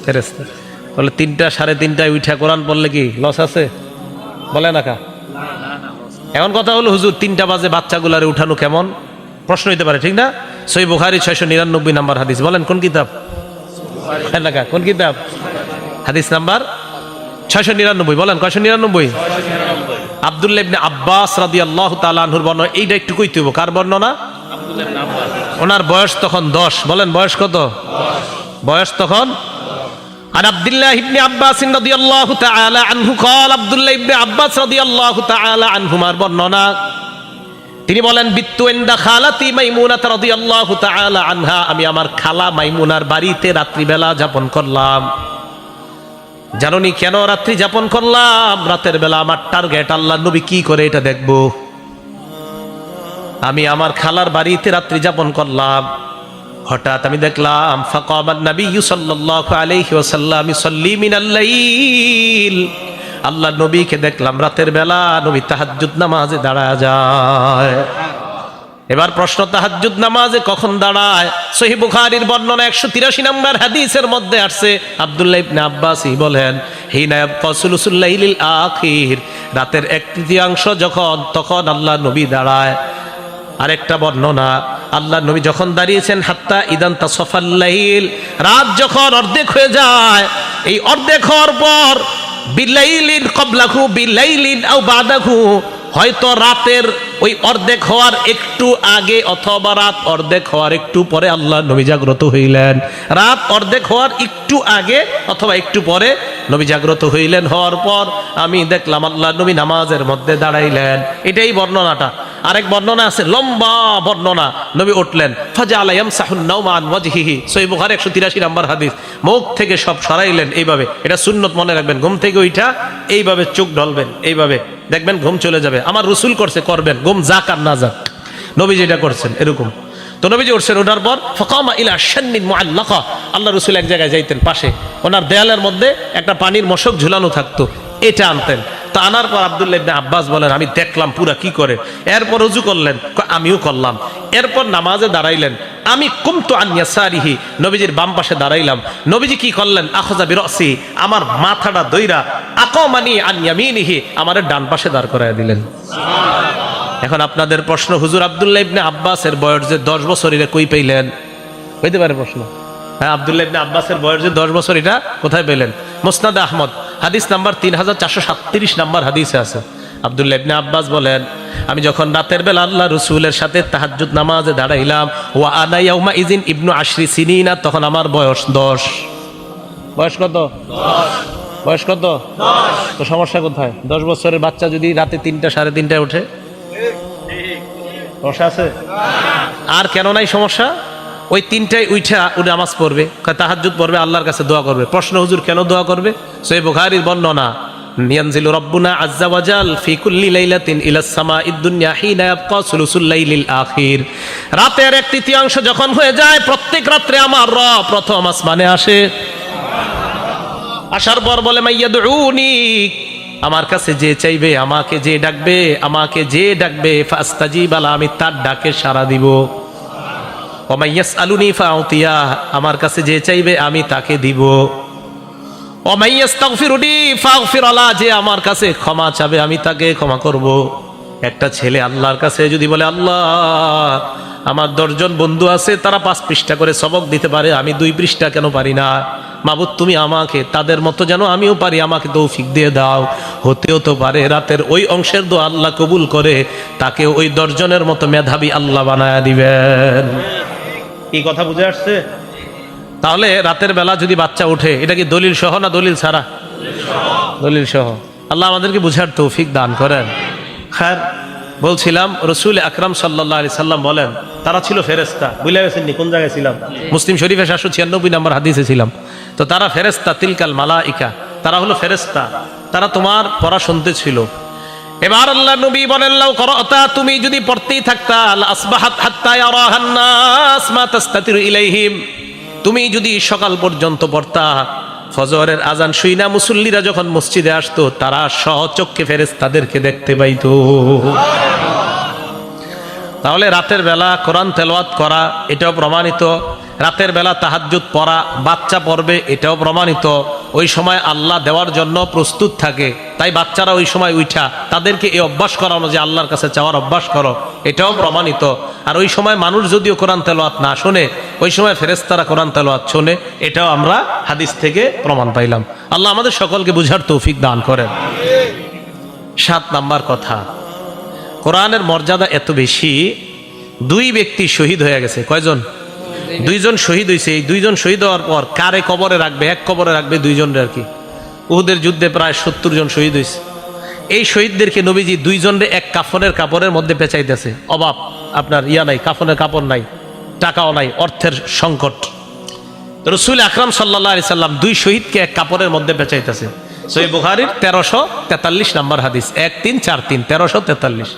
[SPEAKER 1] ফেরেশতা। বলে 3টা 3:30টায় উঠা কোরআন পড়লে কি লস আছে? বলে না কা। এখন কথা হলো, হুজুর 3টা বাজে বাচ্চাগুলারে উঠানো কেমন? প্রশ্ন হইতে পারে, ঠিক না? সহিহ বুখারী 699 নম্বর হাদিস। বলেন কোন কিতাব? কোন কিতাব? হাদিস নাম্বার 699। বলেন 699। আব্দুল্লাহ ইবনে আব্বাস রাদিয়াল্লাহু তাআলা আনহুর বর্ণনা। এইটা একটু কইতে হইব, কার বর্ণনা? আব্দুল্লাহ ইবনে আব্বাস। ওনার বয়স তখন 10। বলেন বয়স কত? 10। বয়স তখন। আর আব্দুল্লাহ ইবনে আব্বাস রাদিয়াল্লাহু তাআলা আনহু قال, আব্দুল্লাহ ইবনে আব্বাস রাদিয়াল্লাহু তাআলা আনহুমার বর্ণনা, তিনি বলেন, বিত্তু ইনদা খালাতি মাইমুনা রাদিয়াল্লাহু তাআলা আনহা, আমি আমার খালা মাইমুনার বাড়িতে রাত্রিবেলা যাপন করলাম। জানুনি কেন রাত্রি যাপন করলাম? রাতের বেলা আমার টার্গেট আল্লাহ নবী কি করে এটা দেখব। আমি আমার খালার বাড়িতে রাত্রি যাপন করলাম। হঠাৎ আমি দেখলাম, ফাকামান নবিয়্যু সাল্লাল্লাহু আলাইহি ওয়াসাল্লাম ইউসাল্লি মিনাল লাইল, আল্লাহ নবীকে দেখলাম রাতের বেলা নবী তাহাজ্জুদ নামাজে দাঁড়ায় যায়। এবার প্রশ্ন, তাহাজ্জুদ নামাজে কখন দাঁড়ায়? সহিহ বুখারীর বর্ণনা 183 নম্বর হাদিসের মধ্যে আসছে। আব্দুল্লাহ ইবনে আব্বাসই বলেন, হিনা ইয়াবকা সুলুসুল লাইলিল আখির, রাতের 1/3 যখন, তখন আল্লাহ নবী দাঁড়ায়। আরেকটা বর্ণনা, আল্লাহ নবী যখন দাঁড়িয়েছেন, হাত্তা ইদান তাসাফাল লাইল, রাত যখন অর্ধেক হয়ে যায়, এই অর্ধেক হওয়ার পর বিলাইলিন ক্বাবলাহু বিলাইলিন আও বাদাহু, হয়তো রাতের ওই অর্ধেক হওয়ার একটু আগে অথবা রাত অর্ধেক হওয়ার একটু পরে আল্লাহ নবী জাগ্রত হইলেন। রাত অর্ধেক হওয়ার একটু আগে অথবা একটু পরে নবী জাগ্রত হইলেন। হওয়ার পর আমি দেখলাম আল্লাহ নবী নামাজের মধ্যে দাঁড়াইলেন। এটাই বর্ণনাটা। আরেক বর্ণনা আছে, লম্বা বর্ণনা, নবী উঠলেন, ফাজাআলা ইয়ামসাহুন নাওমা আন ওয়াজহিহি, সহিহ বুখারী 183 নম্বর হাদিস। মুখ থেকে সব সরাইলেন এইভাবে। এটা সুন্নত, মনে রাখবেন। ঘুম থেকে উঠা এইভাবে চোখ ঢলবেন, এইভাবে দেখবেন ঘুম চলে যাবে। আমার রাসূল করছে, করবেন, ঘুম যাক আর না যাক, নবী যেটা করছেন এরকম। তো নবীজি উঠছেন, ওঠার পর ফাকামা ইলা শান্নিন মুআল্লাকা, আল্লাহ রাসূল এক জায়গায় যাইতেন, পাশে ওনার দেয়ালের মধ্যে একটা পানির মশক ঝুলানো থাকতো, এটা আনতেন। তো আনার পর আব্দুল্লাহ ইবনে আব্বাস বলেন, আমি দেখলাম পুরা কি করে। এরপর ওযু করলেন, আমিও করলাম। এরপর নামাজে দাঁড়াইলেন। আমি কুমতু আন ইয়াসারিহি, নবীজির বাম পাশে দাঁড়াইলাম। নবীজি কি করলেন? আখাযা বিরাসি, আমার মাথাটা দইরা, আকামানি আন ইয়ামিনিহি, আমারে ডান পাশে দাঁড় করায় দিলেন। এখন আপনাদের প্রশ্ন, হুজুর আব্দুল্লাহ ইবনে আব্বাসের বয়স যে 10 বছর, এটা কই পাইলেন? হইতে পারে প্রশ্ন। হ্যাঁ, আব্দুল্লাহ ইবনে আব্বাসের বয়স যে 10 বছর, এটা কোথায় পেলেন? মুসনাদ আহমদ হাদিস নাম্বার 3437 নম্বর হাদিসে আছে। আব্দুল্লাহ ইবনে আব্বাস বলেন, আমি যখন রাতের বেলা আল্লাহ রাসূলের সাথে তাহাজ্জুদ নামাজে দাঁড়াইলাম, ওয়া আনা ইয়াউমা ইযিন ইবনু 10 সিনিনা, তখন আমার বয়স 10। বয়স কত? 10। বয়স কত? 10। তো সমস্যা কোথায়? 10 বছরের বাচ্চা যদি রাতে 3টা 3:30টায় ওঠে, সমস্যা আছে? আর কেন নাই সমস্যা? ওই তিনটায় উঠা উনি নামাজ পড়বে, তাহাজ্জুদ পড়বে, আল্লাহর কাছে দোয়া করবে। প্রশ্ন, হুজুর কেন দোয়া করবে? সহিহ বুখারীর বর্ণনা, ইয়ানজিলু রাব্বুনা আযজা ওয়া জাল ফি কুল্লি লাইলাতিন ইলাস সামাঈদ দুনিয়া হিনা ইয়াবকা সুলুসুল লাইলিল আখির। রাতের 1/3 যখন হয়ে যায়, প্রত্যেক রাত্রে আমার রব প্রথম আসমানে আসে। আসার পর বলে, মাইয়াদউনি, আমার কাছে যে চাইবে, আমাকে যে ডাকবে, আমাকে যে ডাকবে, ফাস্তাজিব লাহু, আমি তার ডাকে সাড়া দিব। ওয়া মাইয়াসআলুনি ফাউতিয়া, আমার কাছে যে চাইবে আমি তাকে দিব। ওয়া মাইয়াস্তাগফিরুনি ফাগফির লাহু, যে আমার কাছে ক্ষমা চাবে আমি তাকে ক্ষমা করব। একটা ছেলে আল্লাহর কাছে যদি বলে, আল্লাহ আমার 10 জন বন্ধু আছে, তারা 5 পৃষ্ঠা করে সবক দিতে পারে, আমি 2 পৃষ্ঠা কেন পারি না? মাবুদ তুমি আমাকে তাদের মতো যেন আমিও পারি, আমাকে তৌফিক দিয়ে দাও। হতেও তো পারে রাতের ওই অংশের দোয়া আল্লাহ কবুল করে তাকে ওই 10 জনের মতো মেধাবী আল্লাহ বানায়া দিবেন। এই কথা বুঝে আসছে? তাহলে রাতের বেলা যদি বাচ্চা ওঠে, এটা কি দলিল সহ না দলিল ছাড়া? দলিল সহ। আল্লাহ আমাদেরকে বুঝার তৌফিক দান করেন। হ্যাঁ, বলছিলাম রাসূল আকরাম সাল্লাল্লাহু আলাইহি সাল্লাম বলেন, তারা ছিল ফেরেশতা। ভুলে গেছেন নি কোন জায়গায় ছিলাম? মুসলিম শরীফে 796 নম্বর হাদিসে ছিলাম। তো তারা ফেরেশতা, তিলকাল মালাইকা, তারা হলো ফেরেশতা, তারা তোমার পড়া শুনতে ছিল। এবার আল্লাহ নবী বলেন, লাউ করাতা, তুমি যদি পড়তেই থাকতা, আসবাহাত হাত্তা ইয়ারাহান নাস মা তাস্তাতিরু ইলাইহিম, তুমি যদি সকাল পর্যন্ত পড়তা, ফজরের আজান শুইনা মুসল্লিরা যখন মসজিদে আসতো, তারা সচক্ষে ফেরেশতাদেরকে দেখতে পাইতো। তাহলে রাতের বেলা কোরআন তেলাওয়াত করা এটাও প্রমাণিত। রাতের বেলা তাহাজ্জুদ পড়া, বাচ্চা পড়বে, এটাও প্রমাণিত। ওই সময় আল্লাহ দেওয়ার জন্য প্রস্তুত থাকে, তাই বাচ্চারা ওই সময় উঠা তাদেরকে এই অভ্যাস করানো যে আল্লাহর কাছে চাওয়ার অভ্যাস করো, এটাও প্রমাণিত। আর ওই সময় মানুষ যদিও কোরআন তেলাওয়াত না শোনে, ওই সময় ফেরেশতারা কোরআন তেলাওয়াত শোনে, এটাও আমরা হাদিস থেকে প্রমাণ পাইলাম। আল্লাহ আমাদের সকলকে বুঝার তৌফিক দান করেন। 7 নাম্বার কথা, কোরআনের মর্যাদা এত বেশি, 2 ব্যক্তি শহীদ হয়ে গেছে। কয়জন? 2 জন শহীদ হয়েছে। এই 2 জন শহীদ হওয়ার পর কারে কবরে রাখবে? এক কবরে রাখবে 2 জনের আর কি। উহুদের যুদ্ধে প্রায় 70 জন শহীদ হয়েছে। এই শহীদদেরকে নবীজি 2 জনের এক কাফনের কাপড়ের মধ্যে পেঁচাইতেছে। অভাব, আপনার নাই, কাফনের কাপড় নাই, টাকাও নাই, অর্থের সংকট। রাসূল আকরাম সাল্লাল্লাহু আলাইহি সাল্লাম 2 শহীদকে এক কাপড়ের মধ্যে পেঁচাইতেছে। সহিহ বুখারীর 1343 নম্বর হাদিস, 1343, 1343।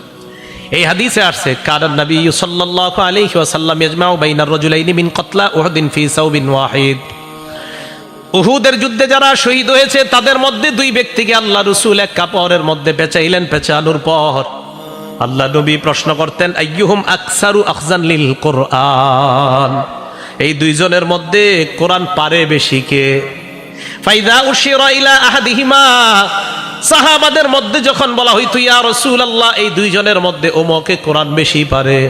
[SPEAKER 1] এই হাদিসে আসছে, কানান নবী সাল্লাল্লাহু আলাইহি ওয়াসাল্লাম ইয়াজমাউ বাইনার রাজুলাইনি মিন কতলা উহুদিন ফি সাওবিন ওয়াহিদ। উহুদের যুদ্ধে যারা শহীদ হয়েছে তাদের মধ্যে 2 ব্যক্তিকে আল্লাহ রাসূল এক কাপড়ের মধ্যে পেঁচাইলেন। পেঁচানোর পর আল্লাহ নবী প্রশ্ন করতেন, আইয়ুহুম আকসারু আখজান লিল কোরআন, এই 2 জনের মধ্যে কোরআন পারে বেশি কে? ফাইদা উশিরা ইলা আহাদিহিমা, সাহাবাদের মধ্যে যখন বলা হইতো, ইয়া রাসূলুল্লাহ এই 2 জনের মধ্যে ওমকে কোরআন বেশি পারে,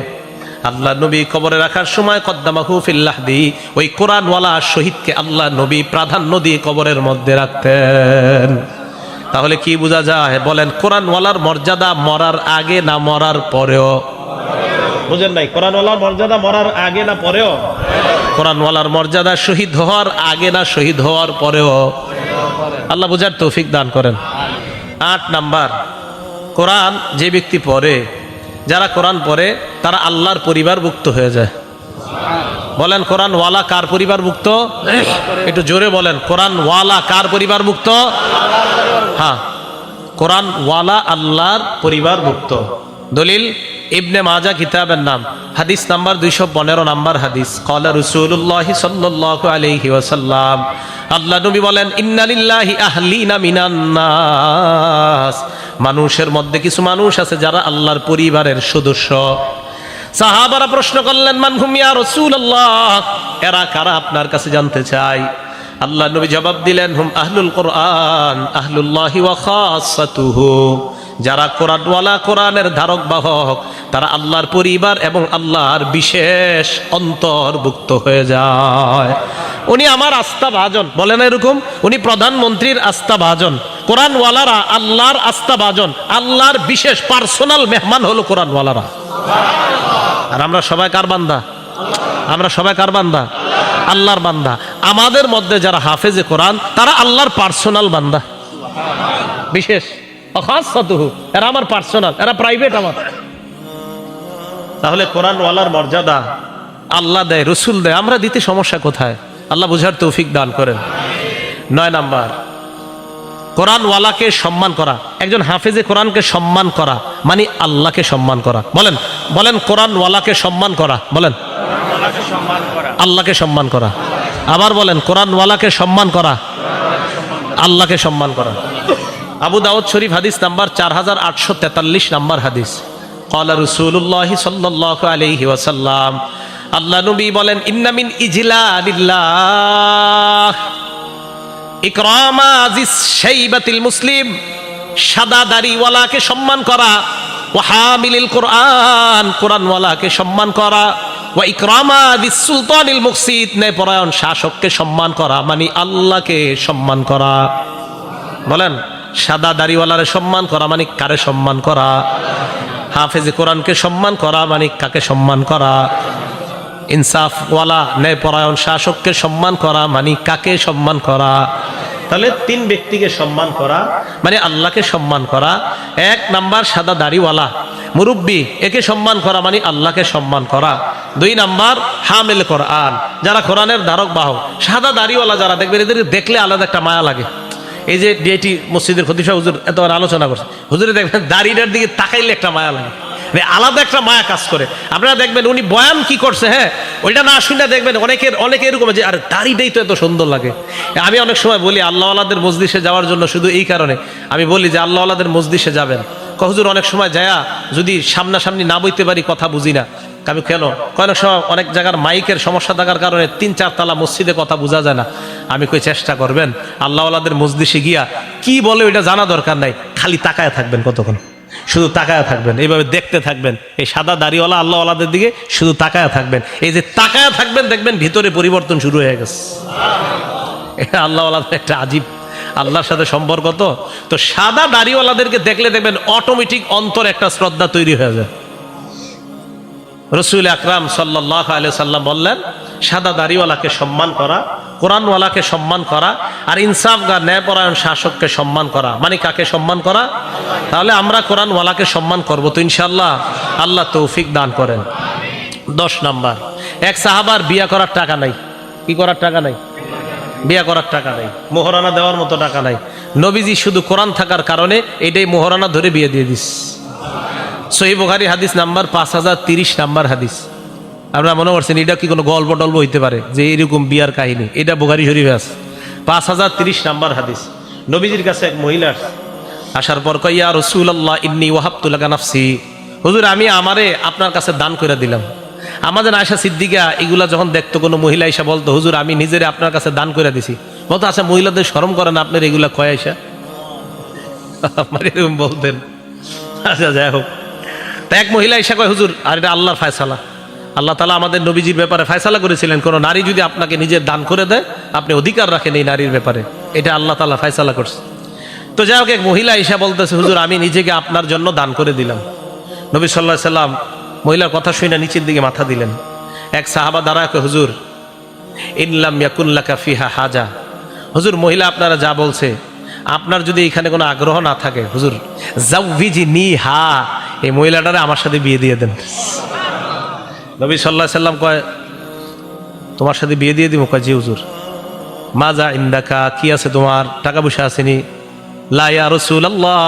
[SPEAKER 1] আল্লাহ নবী কবরে রাখার সময় কদ্দামাহু ফিল লাহদি, ওই কোরআনওয়ালা শহীদকে আল্লাহ নবী প্রাধান্য দিয়ে কবরের মধ্যে রাখতেন। তাহলে কি বোঝা যায়? বলেন, কোরআনওয়ালার মর্যাদা মরার আগে না মরার পরেও? বুঝেন নাই? কোরআনওয়ালার মর্যাদা মরার আগে না পরেও? কোরআনওয়ালার মর্যাদা শহীদ হওয়ার আগে না শহীদ হওয়ার পরেও? আল্লাহ বুঝার তৌফিক দান করেন। 8 নাম্বার, কোরআন যে ব্যক্তি পড়ে, যারা কোরআন পড়ে তারা আল্লাহর পরিবারভুক্ত হয়ে যায়। বলেন, কোরআনওয়ালা কার পরিবারভুক্ত? একটু জোরে বলেন, কোরআনওয়ালা কার পরিবারভুক্ত? হ্যাঁ, কোরআনওয়ালা আল্লাহর পরিবারভুক্ত। দলিল ইবনে মাজাহ কিতাবের নাম, হাদিস নাম্বার 215 নাম্বার হাদিস। ক্বালা রাসূলুল্লাহ সাল্লাল্লাহু আলাইহি ওয়াসাল্লাম, আল্লাহ নবী বলেন, ইন্না লিল্লাহি আহলিনা মিনান নাস, মানুষের মধ্যে কিছু মানুষ আছে যারা আল্লাহর পরিবারের সদস্য। সাহাবারা প্রশ্ন করলেন, মান হুম ইয়া রাসূলুল্লাহ, এরা কারা আপনার কাছে জানতে চাই। আল্লাহ নবী জবাব দিলেন, হুম আহলুল কোরআন আহলুল্লাহি ওয়া খাসাতুহু, যারা কোরআনওয়ালা, কোরআনের ধারক বাহক, তারা আল্লাহর পরিবার এবং আল্লাহর বিশেষ অন্তর্ভুক্ত হয়ে যায়। উনি আমার আস্থা ভাজন, বলে না এরকম? উনি প্রধানমন্ত্রীর আস্থা ভাজন। কোরআনওয়ালারা আল্লাহর আস্থা ভাজন, আল্লাহর বিশেষ পার্সোনাল মেহমান হলো কোরআনওয়ালারা। আর আমরা সবাই কার বান্দা? আমরা সবাই কার বান্দা? আল্লাহর বান্দা। আমাদের মধ্যে যারা হাফেজে কোরআন, তারা আল্লাহর পার্সোনাল বান্দা, বিশেষ। এরা আমার পার্সোনাল, এরা প্রাইভেট আমার। তাহলে কোরআনওয়ালার মর্যাদা আল্লাহ দেয়, রসুল দেয়, আমরা দিতে সমস্যা কোথায়? আল্লাহ বুঝার তৌফিক দান করেন। 9 নাম্বার, কোরআনওয়ালাকে সম্মান করা। একজন হাফেজে কোরআনকে সম্মান করা মানে আল্লাহকে সম্মান করা। বলেন বলেন, কোরআনওয়ালাকে সম্মান করা। বলেন, আল্লাহকে সম্মান করা। আবার বলেন, কোরআনওয়ালাকে সম্মান করা, আল্লাহকে সম্মান করা। আবু দাউদ শরীফ হাদিস নাম্বার 4843 নাম্বার হাদিস। ক্বালা রাসূলুল্লাহি সাল্লাল্লাহু আলাইহি ওয়াসাল্লাম, আল্লাহ নবী বলেন, ইন্না মিন ইজলালিল্লাহ ইকরামা আজিস শাইবাতিল মুসলিম, সাদা দাড়িওয়ালাকে সম্মান করা, ওয়া হামিলিল কোরআন, কোরআনওয়ালাকে সম্মান করা, ওয়া ইকরামা বিস সুলতানিল মুকসিত, ন্যায়পরায়ণ শাসককে সম্মান করা মানে আল্লাহকে সম্মান করা। বলেন, সাদা দাড়িওয়ালারে সম্মান করা মানে কারে সম্মান করা? হাফেজে কোরআনকে সম্মান করা মানে কাকে সম্মান করা? ইনসাফওয়ালা ন্যায়পরায়ণ শাসককে সম্মান করা মানে কাকে সম্মান করা? তাহলে 3 ব্যক্তিকে সম্মান করা মানে আল্লাহকে সম্মান করা। 1 নাম্বার, সাদা দাড়িওয়ালা মুরব্বী, একে সম্মান করা মানে আল্লাহকে সম্মান করা। 2 নাম্বার, হামিল কোরআন, যারা কোরআনের ধারক বাহক। সাদা দাড়িওয়ালা যারা, দেখবেন এদের দেখলে আলাদা একটা মায়া লাগে। এই যে ডিআইটি মসজিদের খতিব সাহেব হুজুর এতবার আলোচনা করছে, হুজুরে দেখবেন দাড়িটার দিকে তাকাইলে একটা মায়া লাগে, আলাদা একটা মায়া কাজ করে। আপনারা দেখবেন উনি বয়ান কি করছে, হ্যাঁ ওইটা না শুনে দেখবেন অনেকে এরকম যে আর দাড়িটাই তো এত সুন্দর লাগে। আমি অনেক সময় বলি আল্লাহওয়ালাদের মজলিসে যাওয়ার জন্য শুধু এই কারণে আমি বলি যে আল্লাহওয়ালাদের মজলিসে যাবেন। হুজুর অনেক সময় যায়া যদি সামনাসামনি না বইতে পারি কথা বুঝি না। আমি কেন? অনেক সময় অনেক জায়গার মাইকের সমস্যা থাকার কারণে 3-4 তালা মসজিদে কথা বোঝা যায় না। আমি কই চেষ্টা করবেন আল্লাহওয়ালাদের মজলিসে গিয়া কি বলে ওইটা জানা দরকার নাই, খালি তাকায় থাকবেন, কতক্ষণ শুধু তাকায় থাকবেন, এইভাবে দেখতে থাকবেন। এই সাদা দাড়িওয়ালা আল্লাহওয়ালাদের দিকে শুধু তাকায় থাকবেন। এই যে তাকায় থাকবেন দেখবেন ভিতরে পরিবর্তন শুরু হয়ে গেছে। এটা আল্লাহওয়ালাদের একটা আজীব আল্লাহর সাথে সম্পর্ক। তো সাদা দাড়িওয়ালাদেরকে দেখলে দেখবেন অটোমেটিক অন্তর একটা শ্রদ্ধা তৈরি হয়ে যায়। রাসূল আকরাম সাল্লাল্লাহু আলাইহি সাল্লাম বললেন, সাদা দাড়িওয়ালাকে সম্মান করা, কোরআনওয়ালাকে সম্মান করা, আর ইনসাফগার ন্যায়পরায়ণ শাসককে সম্মান করা মানে কাকে সম্মান করা? তাহলে আমরা কোরআনওয়ালাকে সম্মান করব তো ইনশাআল্লাহ। আল্লাহ তৌফিক দান করেন। 10 নাম্বার, এক সাহাবার বিয়া করার টাকা নাই। কি করার টাকা নাই? বিয়া করার টাকা নাই, মোহরানা দেওয়ার মতো টাকা নাই। নবীজি শুধু কোরআন থাকার কারণে এটাই মোহরানা ধরে বিয়ে দিয়ে দিস। সহিহ বুখারী হাদিস নাম্বার 5030 নাম্বার হাদিস। আপনারা মনে করছেন এটা কি কোনো গল্প টল্প হইতে পারে যে এরকম বিয়ার কাহিনী? এটা বুখারী শরীফে আছে, 5030 নাম্বার হাদিস। নবীজির কাছে এক মহিলা আসার পর কয়, ইয়া রাসূলুল্লাহ ইন্নী ওয়াহাবতু লাকা নাফসি, হুজুর আমি আমারে আপনার কাছে দান করে দিলাম। আমাদের আয়েশা সিদ্দিকা এগুলা যখন দেখতো, কোনো মহিলা এসে বলতো, হুজুর আমি নিজেরে আপনার কাছে দান করে দিছি, বলতো আচ্ছা মহিলাদের শরম করেন আপনার এগুলা কয় আয়েশা? আমার এরকম বলতেন। আচ্ছা যাই হোক, তা এক মহিলা এসে কয়, হুজুর আর এটা আল্লাহর ফায়সালা, আল্লাহ তাআলা আমাদের নবীজির ব্যাপারে ফায়সালা করেছিলেন, কোনো নারী যদি আপনাকে নিজের দান করে দেয় আপনি অধিকার রাখেন এই নারীর ব্যাপারে, এটা আল্লাহ তাআলা ফায়সালা করছে। তো যাই হোক, এক মহিলা এসে বলতেছে, হুজুর আমি নিজেকে আপনার জন্য দান করে দিলাম। নবী সাল্লাল্লাহু আলাইহি সাল্লাম মহিলার কথা শুনে নিচের দিকে মাথা দিলেন। এক সাহাবা দাঁড়ায় কয়, হুজুর ইনলাম ইয়াকুন লাকা ফিহা হাজা, হুজুর মহিলা আপনারা যা বলছে আপনার যদি এখানে কোনো আগ্রহ না থাকে, হুজুর জাউযিনি হা, এই মহিলাটারে আমার সাথে বিয়ে দিয়ে দেন। নবী সাল্লাল্লাহু আলাইহি সাল্লাম কয়, তোমার সাথে বিয়ে দিয়ে দিব? কয় জি হুজুর। মাজা ইন্দাকা, কি আছে তোমার? টাকা পয়সা আসেনি? লা ইয়া রাসূলুল্লাহ,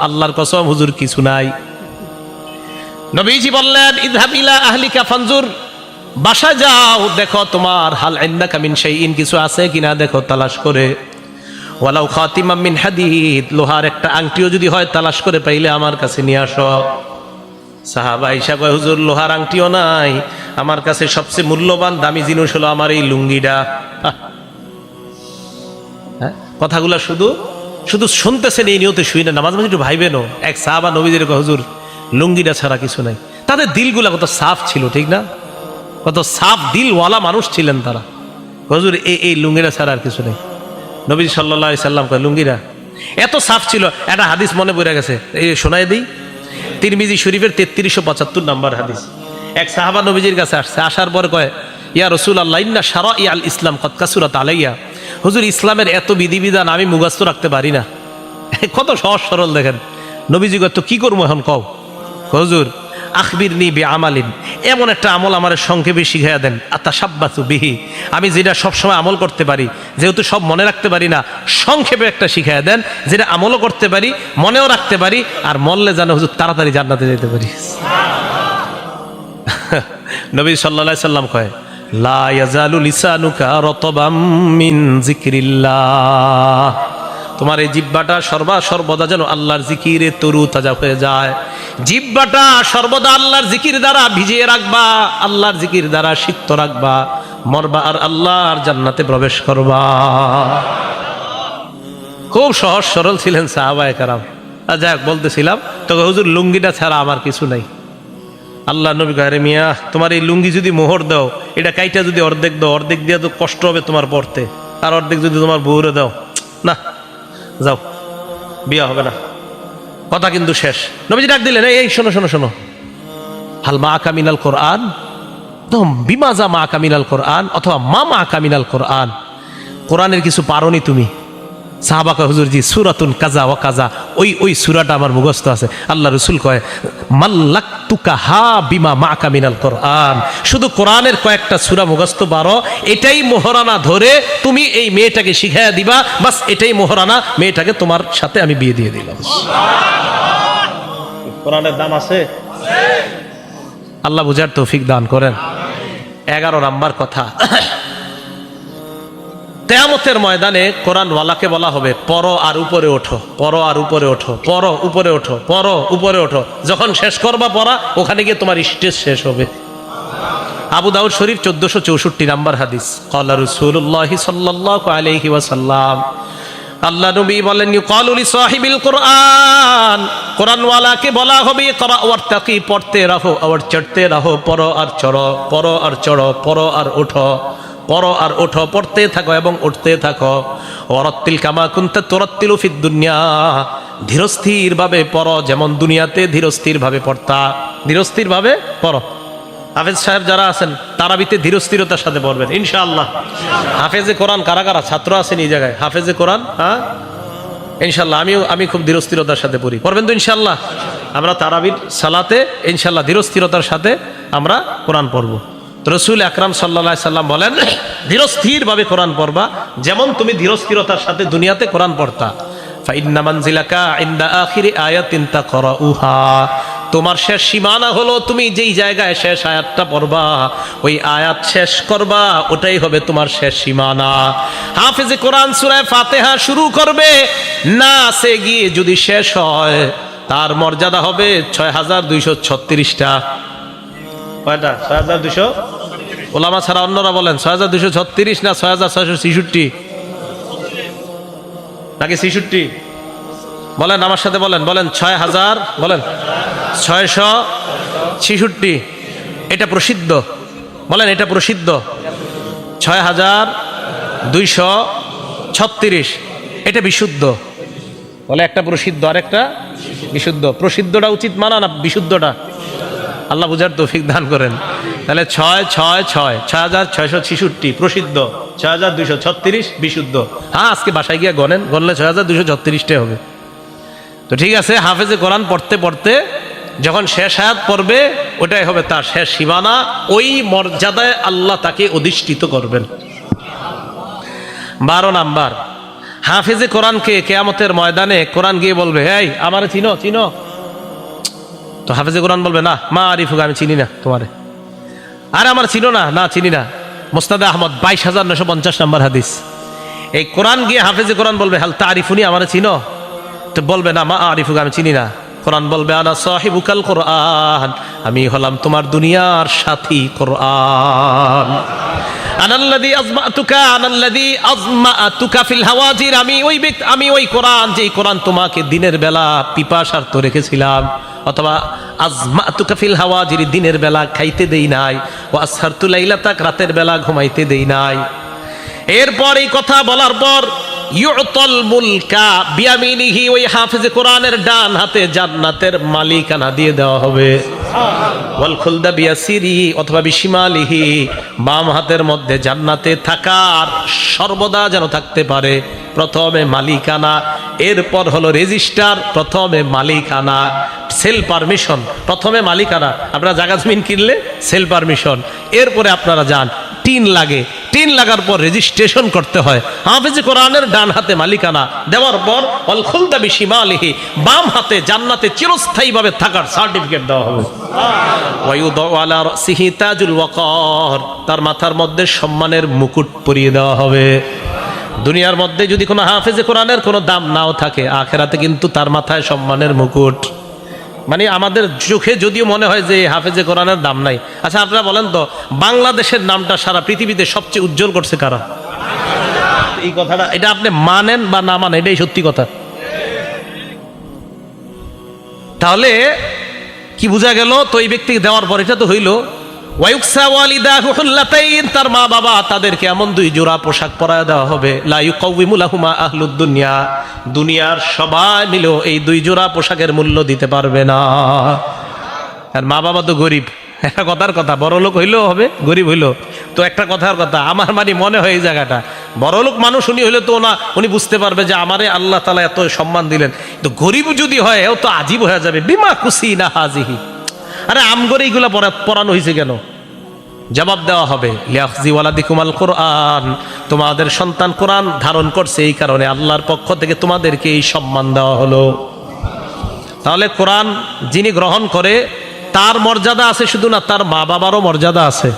[SPEAKER 1] আল্লাহর কসম হুজুর কিছু নাই। নবীজি বললেন, ইযহাব ইলা আহলিকা ফানজুর, বাসায় যাও দেখো তোমার হাল ইন্দাকা মিন শাইইন, কিছু আছে কিনা দেখো তালাশ করে। ওয়ালাউ খাতিমাম মিন হাদিদ, লোহার একটা আংটিও যদি হয় তালাশ করে পাইলে আমার কাছে নিয়ে আসো। সাহাবা আয়েশা কয়, হুজুর লোহার আংটিও নাই, আমার কাছে সবচেয়ে মূল্যবান দামি জিনিস হলো আমার এই লুঙ্গিটা। হ্যাঁ, কথাগুলা শুধু শুধু শুনতেছেন এই নিয়তে শুই না, নামাজ মাঝে একটু ভাইবেনও। এক সাহাবা নবীজির কয়, হুজুর লুঙ্গিটা ছাড়া কিছু নাই। তাদের দিলগুলা কত সাফ ছিল, ঠিক না? কত সাফ দিলওয়ালা মানুষ ছিলেন তারা। হুজুর এই লুঙ্গিটা ছাড়া আর কিছু নেই। নবী সাল্লাল্লাহু আলাইহি সাল্লাম কয়, লুঙ্গিটা এত সাফ ছিল। একটা হাদিস মনে পড়ে গেছে, এই শোনায় দিই। তিরমিজি শরীফের 3375 নাম্বার হাদিস। এক সাহাবা নবীজির কাছে আসছে, আসার পর কয়, ইয়া রাসূলুল্লাহ ইন্না শারা'i আল ইসলাম কদ কাসুরাত আলাইয়া, হুজুর ইসলামের এত বিধিবিধান আমি মুখস্থ রাখতে পারি না। কত সহজ সরল দেখেন। নবীজি কয়, তো কি করবো এখন কও? হুজুর আখবিরনি বিআমালিন, এমন একটা আমল আমার সংক্ষেপে শিখাইয়া দেন, আতাসাব্বাতু বিহি, আমি যেটা সবসময় আমল করতে পারি, যেহেতু সব মনে রাখতে পারি না, সংক্ষেপে একটা শিখাইয়া দেন যেটা আমলও করতে পারি, মনেও রাখতে পারি, আর মরলে যেন হুজুর তাড়াতাড়ি জান্নাতে যেতে পারি। নবী সাল্লাল্লাহু আলাইহি সাল্লাম কয়, লা ইয়াজালু লিসানুকা রাতাবাম মিন যিকরিল্লাহ, তোমার এই জিহ্বাটা সর্বদা যেন আল্লাহর জিকিরে তরু তাজা হয়ে যায়। জিহ্বাটা সর্বদা আল্লাহর জিকির দ্বারা ভিজিয়ে রাখবা, আল্লাহর জিকির দ্বারা সিক্ত রাখবা, মরবা আর আল্লাহর জান্নাতে প্রবেশ করবা। খুব সহজ সরল ছিলেন সাহাবায়ে কেরাম। যাই হোক, বলতেছিলাম তোকে হুজুর লুঙ্গিটা ছাড়া আমার কিছু নাই। আল্লাহ নবী কয়, মিয়া তোমার এই লুঙ্গি যদি মোহর দাও, এটা কাইটা যদি অর্ধেক দাও, অর্ধেক দিয়ে তো কষ্ট হবে তোমার পড়তে, আর অর্ধেক যদি তোমার বউরে দাও, না যাও, বিয়া হবে না। কথা কিন্তু শেষ। নবীজি ডাক দিলেন, এই শোনো শোনো শোনো, হাল মা কামিনাল কোরআন, বিমাজা মা কামিনাল কোরআন, অথবা মা কামিনাল কোরআন, কোরআনের কিছু পারোনি তুমি? সাহাবা কয়, হুজুর জি, সূরাতুন কাজা ওয়া কাজা, ওই সূরাটা আমার মুখস্থ আছে। আল্লাহ রাসূল কয়, মাল্লাকতুকা হা বিমা মা কামিনাল কোরআন, শুধু কোরআনের কয়েকটা সূরা মুখস্থ পারো, এটাই মোহরানা ধরে তুমি এই মেয়েটাকে শিখাইয়া দিবা, বাস এটাই মোহরানা, মেয়েটাকে তোমার সাথে আমি বিয়ে দিয়ে দিলাম। কোরআনের দাম আছে, আল্লাহ বুঝার তৌফিক দান করেন। 11 নাম্বার কথা, কিয়ামতের ময়দানে কোরআনওয়ালাকে বলা হবে, পড়ো আর উপরে ওঠো, পড়ো আর উপরে ওঠো, পড়ো উপরে ওঠো, পড়ো উপরে ওঠো। যখন শেষ করবা পড়া, ওখানে গিয়ে তোমার স্টেজ শেষ হবে। আবু দাউদ শরীফ 1464 নাম্বার হাদিস, ক্বালা রাসূলুল্লাহ সাল্লাল্লাহু আলাইহি ওয়াসাল্লাম, আল্লাহ নবী বলেন, ইউকালু লিসাহিবিল কোরআন, কোরআনওয়ালাকে বলা হবে, ইকরা ওয়ারতাকি, পড়তে রাহো আর চড়তে রাহো, পড়ো আর চড়ো, পড়ো আর চড়ো, পড়ো আর ওঠো, পড়ো আর ওঠো, পড়তে থাকো এবং উঠতে থাকো। ওয়ারাত্তিল কামা কুনতা তুরাত্তিলু ফিদ দুনিয়া, ধীরস্থির ভাবে পড়ো, যেমন দুনিয়াতে ধীরস্থির ভাবে পড়তা, ধীরস্থির ভাবে পড়ো। হাফেজ সাহেব যারা আছেন, তারাবিতে ধীরস্থিরতার সাথে পড়বেন ইনশাআল্লাহ। হাফেজে কোরআন কারা কারা ছাত্র আছেন এই জায়গায়? হাফেজে কোরআন, হ্যাঁ ইনশাআল্লাহ। আমি খুব ধীরস্থিরতার সাথে পড়ি, পড়বেন তো ইনশাআল্লাহ? আমরা তারাবির সালাতে ইনশাআল্লাহ ধীরস্থিরতার সাথে আমরা কোরআন পড়বো। রসুল আকরাম সাল্লাল্লাহু আলাইহি সাল্লাম বলেন, ধীরস্থির ভাবে কোরআন পড়বা, যেমন তুমি ধীরস্থিরতার সাথে দুনিয়াতে কোরআন পড়তা। ফাইন্না মানজিলাকা ইনদা আখিরি আয়াতিন তাকরাউহা, তোমার শেষ সীমানা হলো তুমি যেই জায়গায় শেষ আয়াতটা পড়বা, ওই আয়াত শেষ করবা, ওটাই হবে তোমার শেষ সীমানা। হাফেজে কোরআন সূরা ফাতিহা শুরু করবে, না সে গিয়ে যদি শেষ হয়, তার মর্যাদা হবে 6236টা। কয়টা? 6200। ওলামা ছাড়া অন্যরা বলেন 6236 না 6666 নাকি 66? বলেন আমার সাথে, বলেন 6000, বলেন 666। এটা প্রসিদ্ধ, বলেন এটা প্রসিদ্ধ। 6236, এটা বিশুদ্ধ। বলে একটা প্রসিদ্ধ আর একটা বিশুদ্ধ। প্রসিদ্ধটা উচিত মানা না বিশুদ্ধটা? আল্লাহ বুঝার তৌফিক দান করেন। তাহলে 6666 প্রসিদ্ধ, 6236 বিশুদ্ধ। হ্যাঁ, আজকে বাসায় গিয়ে গণলে 6236টাই হবে। তো ঠিক আছে, হাফেজে কোরআন পড়তে পড়তে যখন শেষ আয়াত পড়বে, ওটাই হবে তার শেষ সীমানা, ওই মর্যাদায় আল্লাহ তাকে অধিষ্ঠিত করবেন। 12 নাম্বার, হাফেজে কোরআনকে কিয়ামতের ময়দানে কোরআন গিয়ে বলবে, এই আমারে চিনো চিনো? তো হাফেজে কোরআন বলবে, না মা আরিফুক, আমি চিনি না তোমারে। আরে আমার চিনো না? না চিনি না। মুসনাদে আহমদ 22950 নাম্বার হাদিস। এই কোরআন গিয়ে হাফেজে কোরআন বলবে, হাল তারিফুনি, আমারে চিনো? তো বলবে, না মা আরিফুক, আমি চিনি না। কোরআন বলবে, আনা সাহিবুকাল কোরআন, আমি হলাম তোমার দুনিয়ার সাথী কোরআন। আনাল্লাযী আযমাতুকা, আনাল্লাযী আযমাতুকা ফিল হাওয়াজির, আমি ওই কোরআন, যেই কোরআন তোমাকে দিনের বেলা পিপাসার্ত রেখেছিলাম, অথবা আযমাতুকা ফিল হাওয়াজির, দিনের বেলা খাইতে দেই নাই, ওয়া আসহারতু লাইলাতাক, রাতের বেলা ঘুমাইতে দেই নাই। এরপর এই কথা বলার পর ইউতল মুলকা বিয়ামিনিহি, ওই হাফেজে কোরআনের ডান হাতে জান্নাতের মালিকানা দিয়ে দেওয়া হবে। ওয়াল খুলদা বিয়াসিরিহি, অথবা বিশিমালিহি, বাম হাতের মধ্যে জান্নাতে থাকার সর্বদা যেন থাকতে পারে প্রথমে মালিকানা, এরপর হলো রেজিস্টার, প্রথমে মালিকানা, সেল পারমিশন, প্রথমে মালিকানা। আপনারা জায়গা জমিন কিনলে সেল পারমিশন, এরপরে আপনারা যান টিন লাগে, টিন লাগার পর রেজিস্ট্রেশন করতে হয়। হাফেজে কোরআনের ডান হাতে মালিকানা দেওয়ার পর ওয়াল খুলদা বিশিমালিহি, বাম হাতে জান্নাতে চিরস্থায়ীভাবে থাকার সার্টিফিকেট দেওয়া হবে। ওয়ায়ুদাউ আলা রাসিহি তাজুল ওয়াকার, তার মাথার মধ্যে সম্মানের মুকুট পরিয়ে দেওয়া হবে। দুনিয়ার মধ্যে যদি কোনো হাফেজে কোরআনের কোনো দাম নাও থাকে, আখেরাতে কিন্তু তার মাথায় সম্মানের মুকুট। মানে আমাদের চোখে যদিও মনে হয় যে হাফেজে কোরআনের দাম নাই। আচ্ছা আপনারা বলেন তো, বাংলাদেশের নামটা সারা পৃথিবীতে সবচেয়ে উজ্জ্বল করছে কারা? এই কথাটা, এটা আপনি মানেন বা না মানেন, এটাই সত্যি কথা। তাহলে কি বোঝা গেল? তো এই ব্যক্তিকে দেওয়ার পর এটা তো হইল ওয়ায়ুকসা ওয়ালিদাহু হুল্লাতাইন, তার মা বাবা তাদেরকে এমন 2 জোড়া পোশাক পরায় দেওয়া হবে। লা ইউকাউইমু লাহুমা আহলুদ দুনিয়া, দুনিয়ার সবাই মিলেও এই 2 জোড়া পোশাকের মূল্য দিতে পারবে না। আর মা বাবা তো গরিব, একটা কথার কথা, বড় লোক হইলেও হবে, গরিব হইলেও তো একটা কথার কথা। আমার মানে মনে হয় এই জায়গাটা বড় লোক মানুষ উনি হইলে তো না, উনি বুঝতে পারবে যে আমারে আল্লাহ তাআলা এত সম্মান দিলেন। তো গরিব যদি হয় এও তো আজীব হয়ে যাবে। বিমা কুসি না হাজিহি, আরে আমগরে এইগুলা পড়ানো হয়েছে কেন? জবাব দেওয়া হবে লিয়াখজি ওয়ালাদিকুমাল কোরআন, তোমাদের সন্তান কোরআন ধারণ করছে এই কারণে আল্লাহর পক্ষ থেকে তোমাদেরকে এই সম্মান দেওয়া হলো। তাহলে কোরআন যিনি গ্রহণ করে তার মর্যাদা আছে শুধু না, তার মা বাবারও মর্যাদা আছে।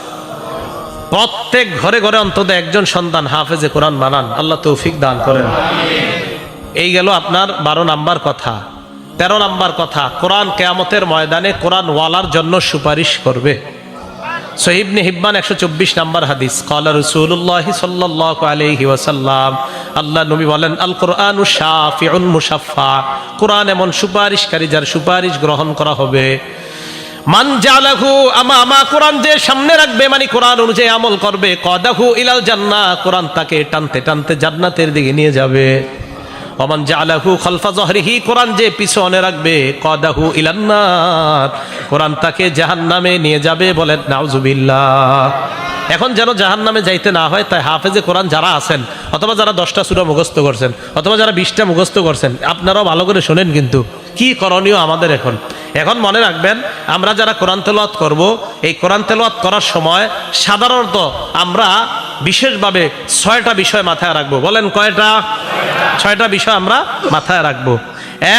[SPEAKER 1] প্রত্যেক ঘরে ঘরে অন্তত একজন সন্তান হাফেজে কোরআন বানান, আল্লাহ তৌফিক দান করেন। এই গেল আপনার 12 নাম্বার কথা। 13 নাম্বার কথা, কোরআন কিয়ামতের ময়দানে কোরআন ওয়ালার জন্য সুপারিশ করবে। সহিহ ইবনে হিব্বান 124 নাম্বার হাদিস, ক্বালা রাসূলুল্লাহ সাল্লাল্লাহু আলাইহি ওয়াসাল্লাম, আল্লাহ নবী বলেন আল কোরআনু শাফিউন মুশাফফা, কোরআন এমন সুপারিশকারী যার সুপারিশ গ্রহণ করা হবে। মান জালাহু আমামা, কোরআন যে সামনে রাখবে মানে কোরআন অনুযায়ী আমল করবে, কদাহু ইলাল জান্নাহ, কোরআন তাকে টানতে টানতে জান্নাতের দিকে নিয়ে যাবে। ওমান জালাহু খালফা যহরিহি, কোরআন যে পিছনে রাখবে, কদাহু ইলান নার, কোরআন তাকে জাহান্নামে নিয়ে যাবে। বলেন নাউজুবিল্লাহ। এখন যেন জাহান্নামে যাইতে না হয়, তাই হাফেজে কোরআন যারা আছেন, অথবা যারা 10টা সূরা মুখস্থ করছেন, অথবা যারা 20টা মুখস্থ করছেন, আপনারাও ভালো করে শোনেন কিন্তু কি করণীয় আমাদের। এখন মনে রাখবেন, আমরা যারা কোরআন তেলাওয়াত করব, এই কোরআন তেলাওয়াত করার সময় সাধারণত আমরা বিশেষভাবে 6টা বিষয় মাথায় রাখবো। বলেন কয়টা? 6টা বিষয় আমরা মাথায় রাখবো।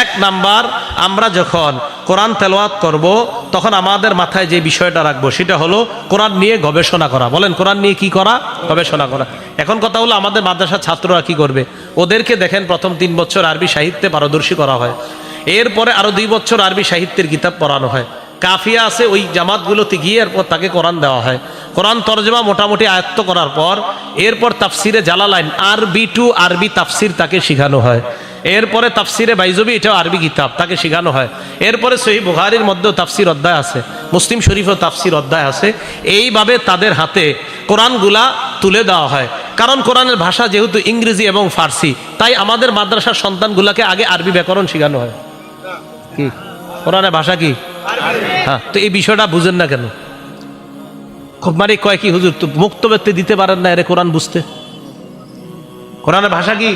[SPEAKER 1] 1 নাম্বার, আমরা যখন কোরআন তেলাওয়াত করব তখন আমাদের মাথায় যে বিষয়টা রাখবো সেটা হলো কোরআন নিয়ে গবেষণা করা। বলেন কোরআন নিয়ে কি করা? গবেষণা করা। এখন কথা হলো আমাদের মাদ্রাসার ছাত্ররা কি করবে? ওদেরকে দেখেন প্রথম 3 বছর আরবি সাহিত্যে পারদর্শী করা হয়, এরপরে আরো 2 বছর আরবি সাহিত্যের কিতাব পড়ানো হয়। কাফিয়া আছে ওই জামাতগুলোতে গিয়ে এরপর তাকে কোরআন দেওয়া হয়। কোরআন তরজমা মোটামুটি আয়ত্ত করার পর এরপর তাফসিরে জালালাইন আরবি টু আরবি তাফসির তাকে শেখানো হয়। এরপরে তাফসিরে বাইজবি, এটাও আরবি কিতাব, তাকে শেখানো হয়। এরপরে সহিহ বুখারীর মধ্যেও তাফসির অধ্যায় আছে, মুসলিম শরীফেও তাফসির অধ্যায় আছে। এইভাবে তাদের হাতে কোরআনগুলা তুলে দেওয়া হয়। কারণ কোরআনের ভাষা যেহেতু ইংরেজি এবং ফার্সি, তাই আমাদের মাদ্রাসার সন্তানগুলাকে আগে আরবি ব্যাকরণ শেখানো হয়। কি কোরআনের ভাষা কি? হ্যাঁ, তো এই বিষয়টা বুঝেন না কেন? খুব মানে কয় কি হুজুর তো মুক্তব্যতে দিতে পারেন না এর কোরআন বুঝতে? কোরআনের ভাষা কি?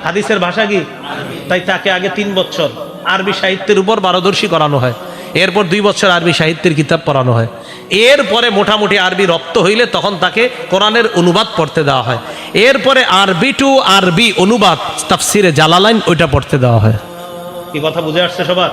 [SPEAKER 1] হাদিসের ভাষা কি? তাই তাকে আগে 3 বছর আরবি সাহিত্যের উপর পারদর্শী করানো হয়, এরপর 2 বছর আরবি সাহিত্যের কিতাব পড়ানো হয়। এরপরে মোটামুটি আরবি রপ্ত হইলে তখন তাকে কোরআনের অনুবাদ পড়তে দেওয়া হয়। এরপরে আরবি টু আরবি অনুবাদ তাফসিরে জালালাইন ওইটা পড়তে দেওয়া হয়। কি কথা বুঝে আসছে সবার?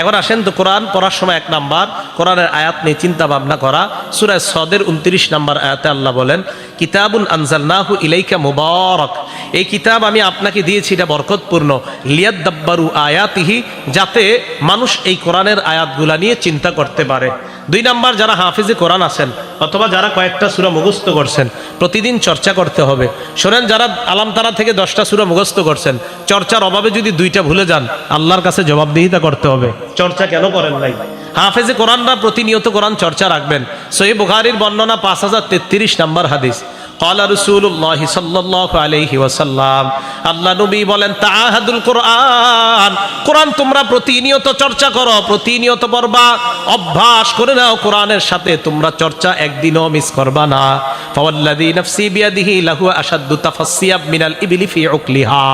[SPEAKER 1] এখন আসেন তো কোরআন পড়ার সময় 1 নাম্বার কোরআনের আয়াত নিয়ে চিন্তা ভাবনা করা। সূরা সদের 29 নাম্বার আয়াতে আল্লাহ বলেন কিতাবুন আনজালনাহু ইলাইকা মুবারাক, এই কিতাব আমি আপনাকে দিয়েছি, এটা বরকতপূর্ণ। লিয়াদাব্বারু আয়াতিহি, যাতে মানুষ এই কোরআনের আয়াতগুলা নিয়ে চিন্তা করতে পারে। 2 নাম্বার, যারা হাফিজে কোরআন আছেন অথবা যারা কয়েকটা সূরা মুখস্থ করছেন, প্রতিদিন চর্চা করতে হবে। শোনেন, যারা আলামতারা থেকে 10টা সূরা মুখস্থ করছেন, চর্চার অভাবে যদি 2টা ভুলে যান, আল্লাহর কাছে জবাবদিহিতা করতে হবে। চর্চা কেন করেন নাই? হাফেজে কোরআনরা প্রতিনিয়ত কোরআন চর্চা রাখবেন। সহিহ বুখারীর বর্ণনা 5033 নাম্বার হাদিস, قال رسول الله صلى الله عليه وسلم আল্লাহ নবী বলেন তাআহাদুল কোরআন, কোরআন তোমরা প্রতিনিয়ত চর্চা করো, প্রতিনিয়ত পড়বা, অভ্যাস করে নাও কোরআনের সাথে তোমরা চর্চা, একদিনও মিস করবা না। ফাওয়াল্লাযী নাফসি বিয়াদিহি লাহু আশাদ্দু তাফাসসিয়াব মিনাল ইবলি ফি উকলিহা,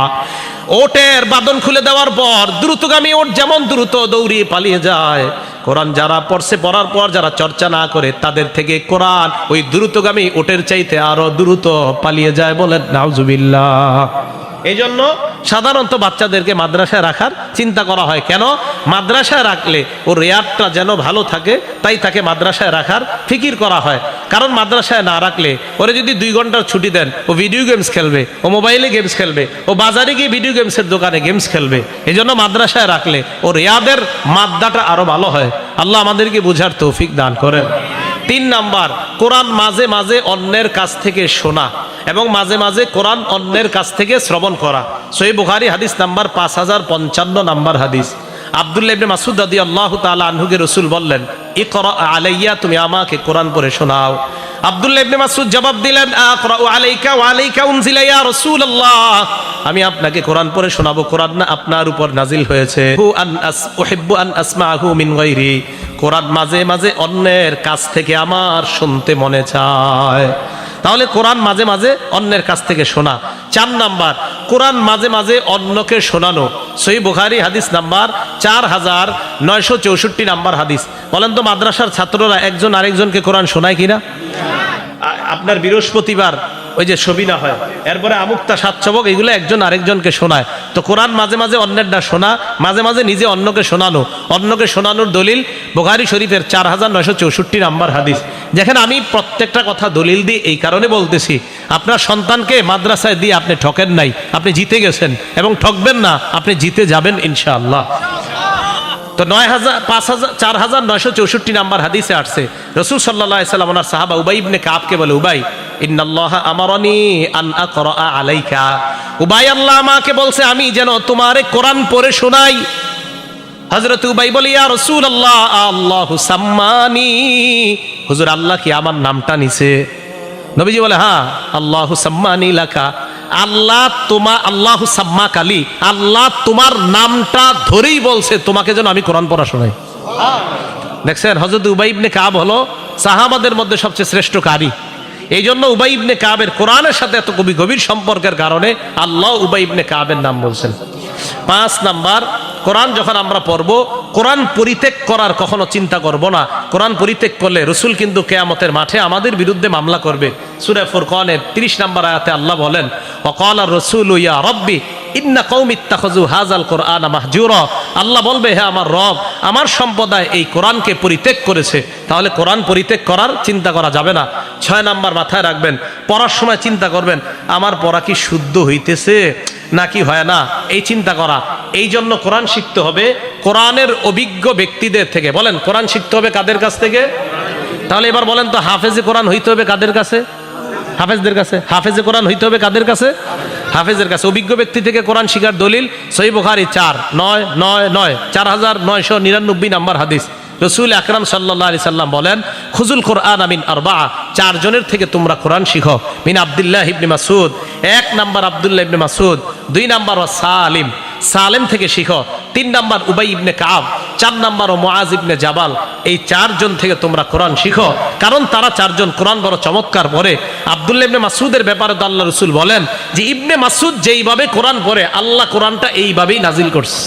[SPEAKER 1] ওটের বাঁধন খুলে দেওয়ার পর দ্রুতগামী ওট যেমন দ্রুত দৌড়িয়ে পালিয়ে যায়, কোরআন যারা পড়ছে, পড়ার পর যারা চর্চা না করে তাদের থেকে কোরআন ওই দ্রুতগামী ওটের চাইতে আরো দ্রুত পালিয়ে যায়। বলেন নাউজুবিল্লাহ। এই জন্য সাধারণত বাচ্চাদেরকে মাদ্রাসায় রাখার চিন্তা করা হয়। কেন? মাদ্রাসায় রাখলে ওর রেয়াতটা যেন ভালো থাকে, তাই তাকে মাদ্রাসায় রাখার ফিকির করা হয়। কারণ মাদ্রাসায় না রাখলে ওরে যদি 2 ঘন্টার ছুটি দেন, ও ভিডিও গেমস খেলবে, ও মোবাইলে গেমস খেলবে, ও বাজারে গিয়ে ভিডিও গেমসের দোকানে গেমস খেলবে। এই জন্য মাদ্রাসায় রাখলে ও রেয়াদের মাদ্দাটা আরো ভালো হয়। আল্লাহ আমাদেরকে বুঝার তৌফিক দান করেন। 3 নাম্বার, কোরআন মাঝে মাঝে অন্যের কাছ থেকে শোনা এবং মাঝে মাঝে কোরআন অন্যের কাছ থেকে শ্রবণ করা। সহিহ বুখারী হাদিস নাম্বার 5055 নাম্বার হাদিস। আব্দুল্লাহ ইবনে মাসউদ রাদিয়াল্লাহু তাআলা আনহুকে রাসূল বললেন, ইকরা আলাইয়া, তুমি আমাকে কোরআন পড়ে শোনাও। আব্দুল্লাহ ইবনে মাসউদ জবাব দিলেন, আকরাউ আলাইকা ওয়া আলাইকা উনজিলা ইয়া রাসূলুল্লাহ, আমি আপনাকে কোরআন পড়ে শোনাবো, কোরআন না আপনার উপর নাজিল হয়েছে। উহিব্বু আন আসমাহু মিন গায়রি, কোরআন মাঝে মাঝে অন্যের কাছ থেকে আমার শুনতে মনে চায়। তাহলে কোরআন মাঝে মাঝে অন্যের কাছ থেকে শোনা। 4 নাম্বার, কোরআন মাঝে মাঝে অন্যকে শোনানো। সহিহ বুখারী হাদিস নাম্বার 4964 নাম্বার হাদিস। বলেন তো মাদ্রাসার ছাত্ররা একজন আরেকজনকে কোরআন শোনায় কিনা? আপনার বৃহস্পতিবার ওই যে সবিনা হয়, এরপরে আমুক্তা সাতসবক, এগুলো একজন আরেকজনকে শোনায়। তো কোরআন মাঝে মাঝে অন্যেরটা শোনা, মাঝে মাঝে নিজে অন্যকে শোনানো। অন্যকে শোনানোর দলিল বুখারী শরীফের 4964 নাম্বার হাদিস। দেখেন, আমি প্রত্যেকটা কথা দলিল দিয়ে এই কারণে বলতেছি, আপনার সন্তানকে মাদ্রাসায় দিয়ে আপনি ঠকেন নাই, আপনি জিতে গেছেন এবং ঠকবেন না, আপনি জিতে যাবেন ইনশাআল্লাহ। তো 4964 নাম্বার হাদিসে আসছে, রাসূল সাল্লাল্লাহু আলাইহি সাল্লাম ওনার সাহাবা উবাই ইবনে কাবকে বলে, উবাই ইন্নাল্লাহা আমারানি আন আকরা আলাইকা, উবাই আল্লাহ আমাকে বলছে আমি যেন তোমারে কোরআন পড়ে শোনাই। হযরত উবাই বলে, ইয়া রাসূলুল্লাহ আল্লাহু সাম্মানি, হুজুর আল্লাহ কি আমার নামটা নিছে? নবীজি বলে, হ্যাঁ, আল্লাহু সাম্মানি লাকা, আল্লাহু সাম্মাক আলী, আল্লাহ তোমার নামটা ধরেই বলছে তোমাকে যেন আমি কোরআন পড়া শোনাই। দেখছেন, হযরত উবাই ইবনে কাব হলো সাহাবাদের মধ্যে সবচেয়ে শ্রেষ্ঠ কারি। এই জন্য উবাই ইবনে কাবের কোরআনের সাথে এত গভীর সম্পর্কের কারণে আল্লাহ উবাই ইবনে কাবের নাম বলছেন। 5 নাম্বার, কোরআন যখন আমরা পড়বো, কোরআন পরিত্যাগ করার কখনো চিন্তা করব না। কোরআন পরিত্যাগ করলে রসুল কিন্তু কিয়ামতের মাঠে আমাদের বিরুদ্ধে মামলা করবে। সূরা ফুরকানের 30 নম্বর আয়াতে আল্লাহ বলেন, ওয়াকালা রাসূলু ইয়া রাব্বি ইন্না কওমি ইত্তাখাযু হাযাল কুরআনা মাহজুরা, আল্লাহ বলবে, হে আমার রব, আমার সম্প্রদায় এই কোরআনকে পরিত্যাগ করেছে। তাহলে কোরআন পরিত্যাগ করার চিন্তা করা যাবে না। 6 নাম্বার, মাথায় রাখবেন, পড়ার সময় চিন্তা করবেন আমার পড়া কি শুদ্ধ হইতেছে নাকি হয় না, এই চিন্তা করা। এই জন্য কোরআন শিখতে হবে কোরআনের অভিজ্ঞ ব্যক্তিদের থেকে। বলেন, কোরআন শিখতে হবে কাদের কাছ থেকে? তাহলে এবার বলেন তো, হাফেজে কোরআন হইতে হবে কাদের কাছে? হাফেজদের কাছে। হাফেজে কোরআন হইতে হবে কাদের কাছে? হাফেজের কাছে। অভিজ্ঞ ব্যক্তি থেকে কোরআন শিখার দলিল সহিহ বুখারী 4999 নাম্বার হাদিস। রাসূল আকরাম সাল্লাল্লাহু আলাইহি সাল্লাম বলেন, খুজুল কোরআন মিন আরবাআ, 4 জনের থেকে তোমরা কোরআন শিখো। মিন আব্দুল্লাহ ইবনে মাসউদ, 1 নাম্বার আব্দুল্লাহ ইবনে মাসউদ, 2 নাম্বার সালিম, সালেম থেকে শিখো। 3 নাম্বার উবাই ইবনে কাব, 4 নাম্বার মুআজ ইবনে জাবাল। এই 4 জন থেকে তোমরা কোরআন শিখো, কারণ তারা 4 জন কোরআন বড় চমৎকার পড়ে। আব্দুল্লাহ ইবনে মাসউদের ব্যাপারে তো আল্লাহ রাসূল বলেন যে ইবনে মাসউদ যেইভাবে কোরআন পড়ে আল্লাহ কোরআনটা এইভাবেই নাজিল করছে।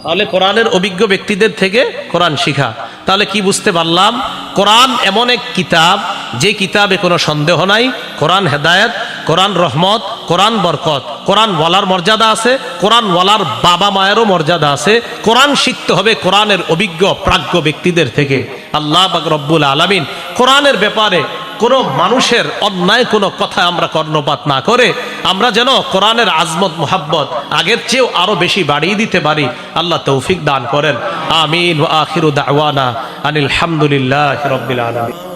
[SPEAKER 1] তাহলে কোরআনের অভিজ্ঞ ব্যক্তিদের থেকে কোরআন শিখা। তাহলে কি বুঝতে পারলাম? কোরআন এমন এক কিতাব, যে কিতাবে কোনো সন্দেহ নাই। কোরআন হেদায়েত, কোরআন রহমত, কোরআন বরকত। কোরআন ওয়ালার মর্যাদা আছে, কোরআন ওয়ালার বাবা মায়েরও মর্যাদা আছে। কোরআন শিখতে হবে কোরআনের অভিজ্ঞ প্রাজ্ঞ ব্যক্তিদের থেকে। আল্লাহ পাক রব্বুল আলামিন কোরআনের ব্যাপারে কোনো মানুষের অন্যায় কোনো কথা আমরা কর্ণপাত না করে আমরা যেন কোরআনের আজমত মুহাব্বত আগের চেয়েও আরো বেশি বাড়িয়ে দিতে পারি। আল্লাহ তৌফিক দান করেন। আমিন। ওয়া আখিরু দাওয়ানা আনিল হামদুলিল্লাহি রাব্বিল আলামিন।